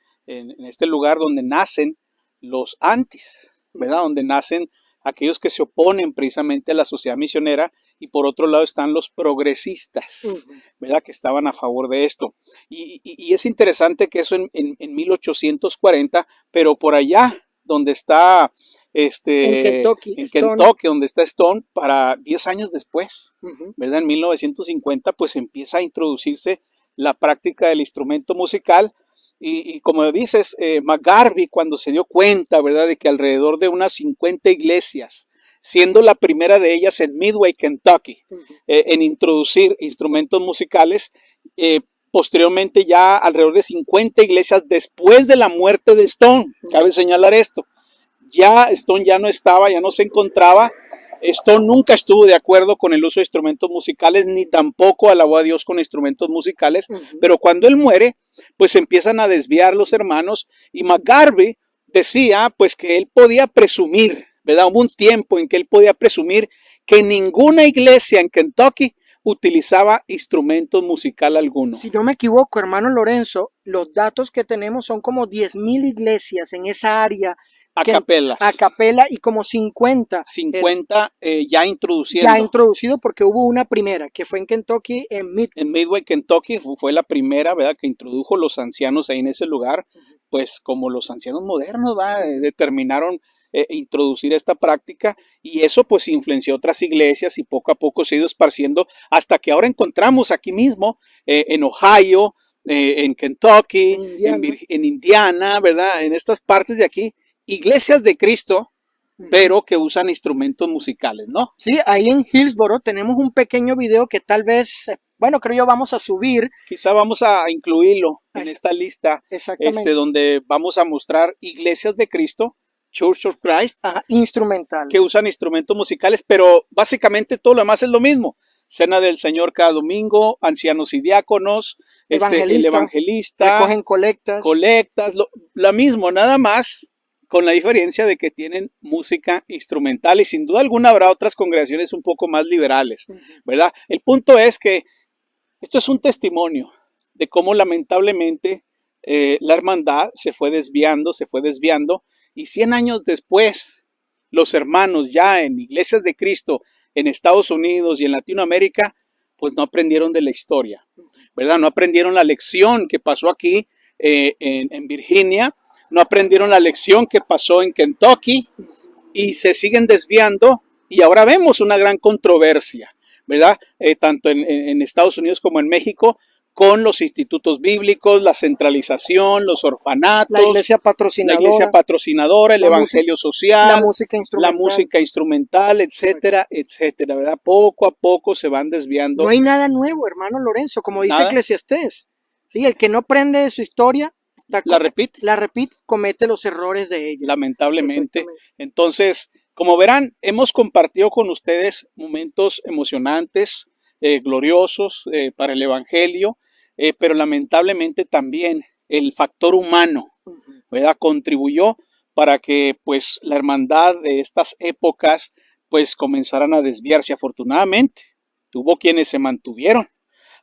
este lugar donde nacen los antis, ¿verdad? Donde nacen aquellos que se oponen precisamente a la sociedad misionera, y por otro lado están los progresistas, ¿verdad?, que estaban a favor de esto. Y es interesante que eso en 1840, pero por allá donde está en Kentucky, donde está Stone, para 10 años después, ¿verdad?, en 1950, pues empieza a introducirse la práctica del instrumento musical. Y como dices, McGarvey, cuando se dio cuenta, ¿verdad?, de que alrededor de unas 50 iglesias, siendo la primera de ellas en Midway, Kentucky, en introducir instrumentos musicales, posteriormente ya alrededor de 50 iglesias después de la muerte de Stone. Cabe señalar esto, ya Stone ya no estaba, ya no se encontraba. Stone nunca estuvo de acuerdo con el uso de instrumentos musicales, ni tampoco alabó a Dios con instrumentos musicales, pero cuando él muere, pues empiezan a desviar los hermanos, y McGarvey decía pues que él podía presumir, ¿verdad? Hubo un tiempo en que él podía presumir que ninguna iglesia en Kentucky utilizaba instrumentos musical alguno. Si no me equivoco, hermano Lorenzo, los datos que tenemos son como 10,000 iglesias en esa área. A capela, y como 50 ya introduciendo. Ya introducido, porque hubo una primera que fue en Kentucky, en Midway, Kentucky, fue la primera, ¿verdad?, que introdujo los ancianos ahí en ese lugar. Pues como los ancianos modernos, ¿verdad?, determinaron introducir esta práctica, y eso pues influenció otras iglesias, y poco a poco se ha ido esparciendo hasta que ahora encontramos aquí mismo en Ohio, en Kentucky, en Indiana, ¿verdad?, en estas partes de aquí, iglesias de Cristo, pero que usan instrumentos musicales, ¿no? Sí, ahí en Hillsboro tenemos un pequeño video que tal vez, bueno, creo yo vamos a subir. Quizá vamos a incluirlo en esta lista, donde vamos a mostrar iglesias de Cristo, Church of Christ, instrumentales, que usan instrumentos musicales, pero básicamente todo lo demás es lo mismo. Cena del Señor cada domingo, ancianos y diáconos, el evangelista, recogen colectas, lo mismo, nada más, con la diferencia de que tienen música instrumental, y sin duda alguna habrá otras congregaciones un poco más liberales, ¿verdad? El punto es que Esto es un testimonio de cómo lamentablemente la hermandad se fue desviando, y 100 años después, los hermanos ya en iglesias de Cristo en Estados Unidos y en Latinoamérica, pues no aprendieron de la historia, ¿verdad? No aprendieron la lección que pasó aquí en Virginia, no aprendieron la lección que pasó en Kentucky y se siguen desviando, y ahora vemos una gran controversia, ¿verdad? Tanto en Estados Unidos como en México, con los institutos bíblicos, la centralización, los orfanatos, La iglesia patrocinadora, el evangelio social, la música instrumental, etcétera, etcétera, ¿verdad? Poco a poco se van desviando. No hay nada nuevo, hermano Lorenzo, como dice Nada. Eclesiastés. ¿Sí? El que no aprende de su historia, La repite, comete los errores de ella. lamentablemente. Exactamente. Entonces, como verán, hemos compartido con ustedes momentos emocionantes, gloriosos para el evangelio, pero lamentablemente también el factor humano, ¿verdad? Contribuyó para que pues la hermandad de estas épocas pues comenzaran a desviarse. Afortunadamente hubo quienes se mantuvieron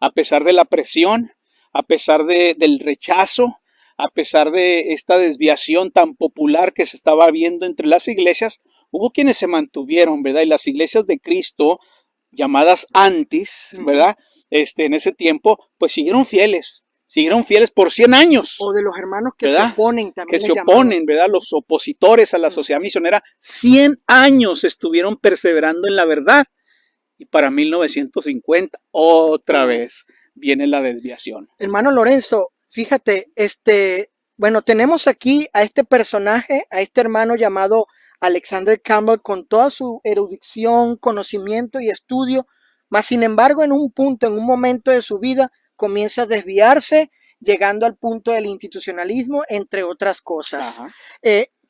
a pesar de la presión, a pesar del rechazo, a pesar de esta desviación tan popular que se estaba viendo entre las iglesias. Hubo quienes se mantuvieron, ¿verdad? Y las iglesias de Cristo, llamadas antis, ¿verdad? En ese tiempo, pues siguieron fieles por 100 años. O de los hermanos que ¿verdad? se oponen también. Que se oponen, ¿verdad? Los opositores a la sociedad misionera, 100 años estuvieron perseverando en la verdad. Y para 1950, otra vez viene la desviación. Hermano Lorenzo, fíjate, bueno, tenemos aquí a este personaje, a este hermano llamado Alexander Campbell, con toda su erudición, conocimiento y estudio, mas sin embargo en un momento de su vida, comienza a desviarse, llegando al punto del institucionalismo, entre otras cosas.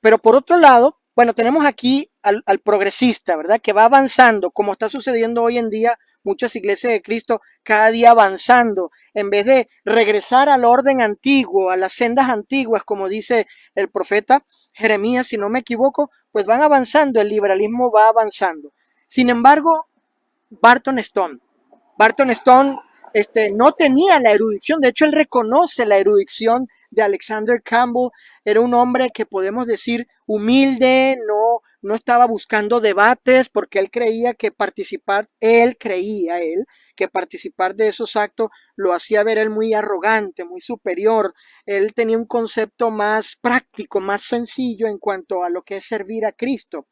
Pero por otro lado, bueno, tenemos aquí al progresista, ¿verdad? Que va avanzando, como está sucediendo hoy en día, muchas iglesias de Cristo cada día avanzando, en vez de regresar al orden antiguo, a las sendas antiguas, como dice el profeta Jeremías, si no me equivoco, pues van avanzando, el liberalismo va avanzando. Sin embargo, Barton Stone no tenía la erudición, de hecho él reconoce la erudición de Alexander Campbell. Era un hombre que podemos decir humilde, no estaba buscando debates, porque él creía que participar de esos actos lo hacía ver él muy arrogante, muy superior. Él tenía un concepto más práctico, más sencillo en cuanto a lo que es servir a Cristo.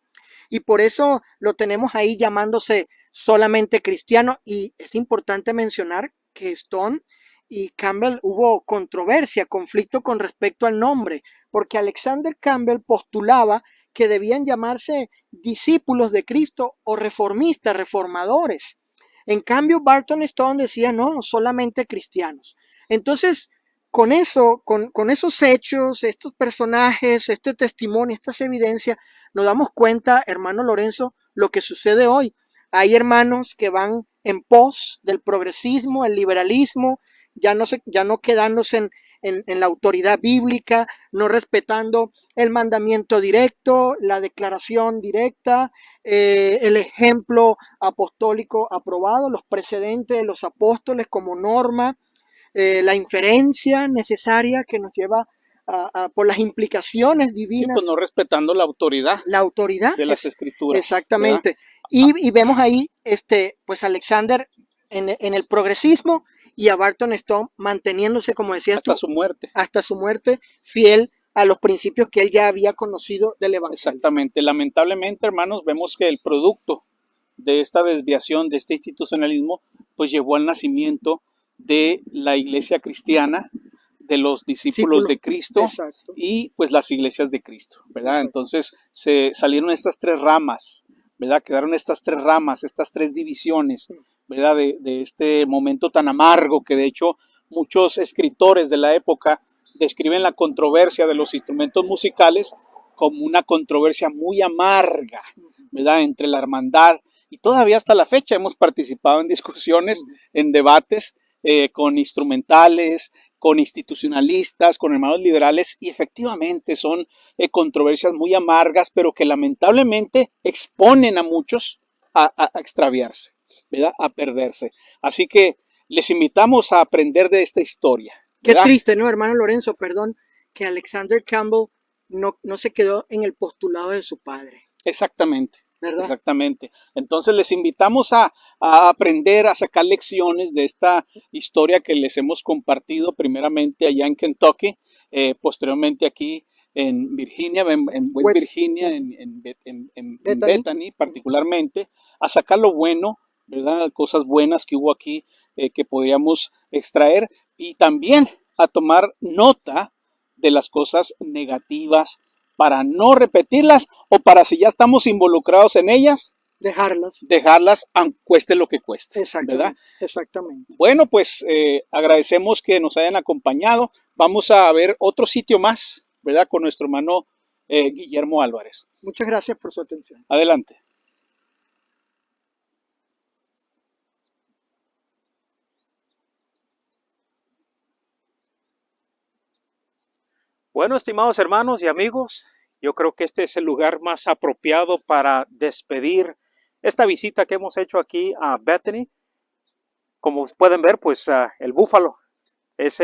Y por eso lo tenemos ahí llamándose solamente cristiano. Y es importante mencionar que Stone y Campbell hubo controversia, conflicto con respecto al nombre, porque Alexander Campbell postulaba que debían llamarse discípulos de Cristo o reformistas, reformadores. En cambio, Barton Stone decía no, solamente cristianos. Entonces, con eso, con esos hechos, estos personajes, este testimonio, estas evidencias, nos damos cuenta, hermano Lorenzo, lo que sucede hoy. Hay hermanos que van en pos del progresismo, el liberalismo, ya no quedándose en la autoridad bíblica, no respetando el mandamiento directo, la declaración directa, el ejemplo apostólico aprobado, los precedentes de los apóstoles como norma, la inferencia necesaria que nos lleva por las implicaciones divinas. Sí, pues no respetando la autoridad. La autoridad de las escrituras. Exactamente. Y vemos ahí, pues Alexander en el progresismo, y a Barton Stone manteniéndose, como decías hasta tú, su muerte, fiel a los principios que él ya había conocido del evangelio. Exactamente. Lamentablemente, hermanos, vemos que el producto de esta desviación, de este institucionalismo, pues llevó al nacimiento de la iglesia cristiana, de los discípulos de Cristo. Exacto. Y pues las iglesias de Cristo, ¿verdad? Exacto. Entonces se salieron estas tres ramas, ¿verdad? Quedaron estas tres ramas, estas tres divisiones, ¿verdad? De este momento tan amargo, que de hecho muchos escritores de la época describen la controversia de los instrumentos musicales como una controversia muy amarga, ¿verdad? Entre la hermandad, y todavía hasta la fecha hemos participado en discusiones, en debates con instrumentales, con institucionalistas, con hermanos liberales, y efectivamente son controversias muy amargas, pero que lamentablemente exponen a muchos a extraviarse, ¿verdad? A perderse. Así que les invitamos a aprender de esta historia. Qué ¿verdad? triste, ¿no, hermano Lorenzo? Perdón, que Alexander Campbell no se quedó en el postulado de su padre, Exactamente. ¿verdad? Exactamente. Entonces les invitamos a aprender, a sacar lecciones de esta historia que les hemos compartido primeramente allá en Kentucky, posteriormente aquí en Virginia, en West Virginia, en Bethany particularmente, a sacar lo bueno, ¿verdad? Cosas buenas que hubo aquí que podíamos extraer y también a tomar nota de las cosas negativas para no repetirlas o para si ya estamos involucrados en ellas, dejarlas aunque cueste lo que cueste. Exactamente, ¿verdad? exactamente. Bueno, pues agradecemos que nos hayan acompañado. Vamos a ver otro sitio más, ¿verdad? Con nuestro hermano Guillermo Álvarez. Muchas gracias por su atención. Adelante. Bueno, estimados hermanos y amigos, yo creo que este es el lugar más apropiado para despedir esta visita que hemos hecho aquí a Bethany. Como pueden ver, pues el búfalo es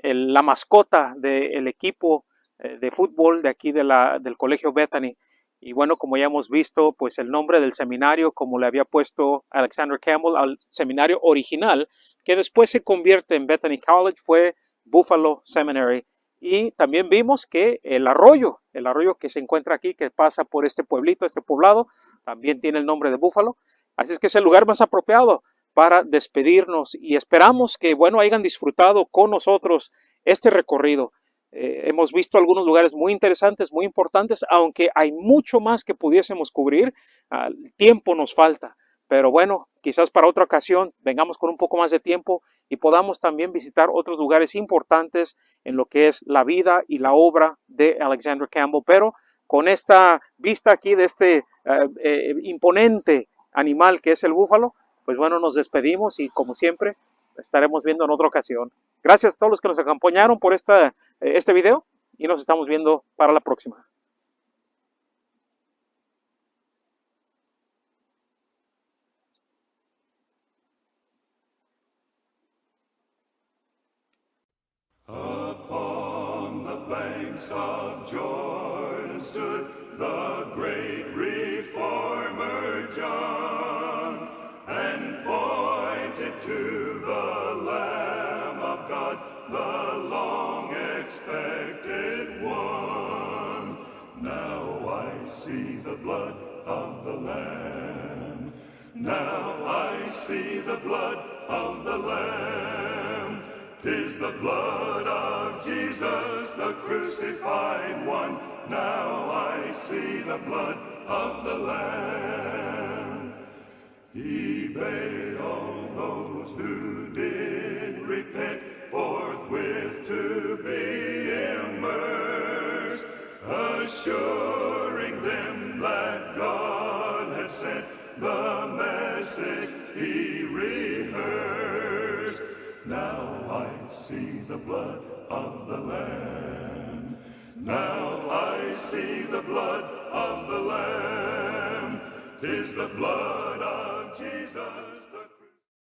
la mascota del equipo de fútbol de aquí del colegio Bethany. Y bueno, como ya hemos visto, pues el nombre del seminario, como le había puesto Alexander Campbell al seminario original, que después se convierte en Bethany College, fue Buffalo Seminary. Y también vimos que el arroyo que se encuentra aquí, que pasa por este pueblito, este poblado, también tiene el nombre de Búfalo. Así es que es el lugar más apropiado para despedirnos y esperamos que, bueno, hayan disfrutado con nosotros este recorrido. Hemos visto algunos lugares muy interesantes, muy importantes, aunque hay mucho más que pudiésemos cubrir. El tiempo nos falta. Pero bueno, quizás para otra ocasión vengamos con un poco más de tiempo y podamos también visitar otros lugares importantes en lo que es la vida y la obra de Alexander Campbell. Pero con esta vista aquí de este imponente animal que es el búfalo, pues bueno, nos despedimos y como siempre estaremos viendo en otra ocasión. Gracias a todos los que nos acompañaron por este video y nos estamos viendo para la próxima. Upon the banks of Jordan stood the great reformer John, and pointed to the Lamb of God, the long expected one. Now I see the blood of the Lamb. Now I see the blood of the Lamb. 'Tis the blood of Jesus, the crucified one. Now I see the blood of the Lamb. He bade all those who did repent forthwith to be immersed, assuring them that God had sent the message he rehearsed. Now I see the blood of the Lamb. Now I see the blood of the Lamb. 'Tis the blood of Jesus.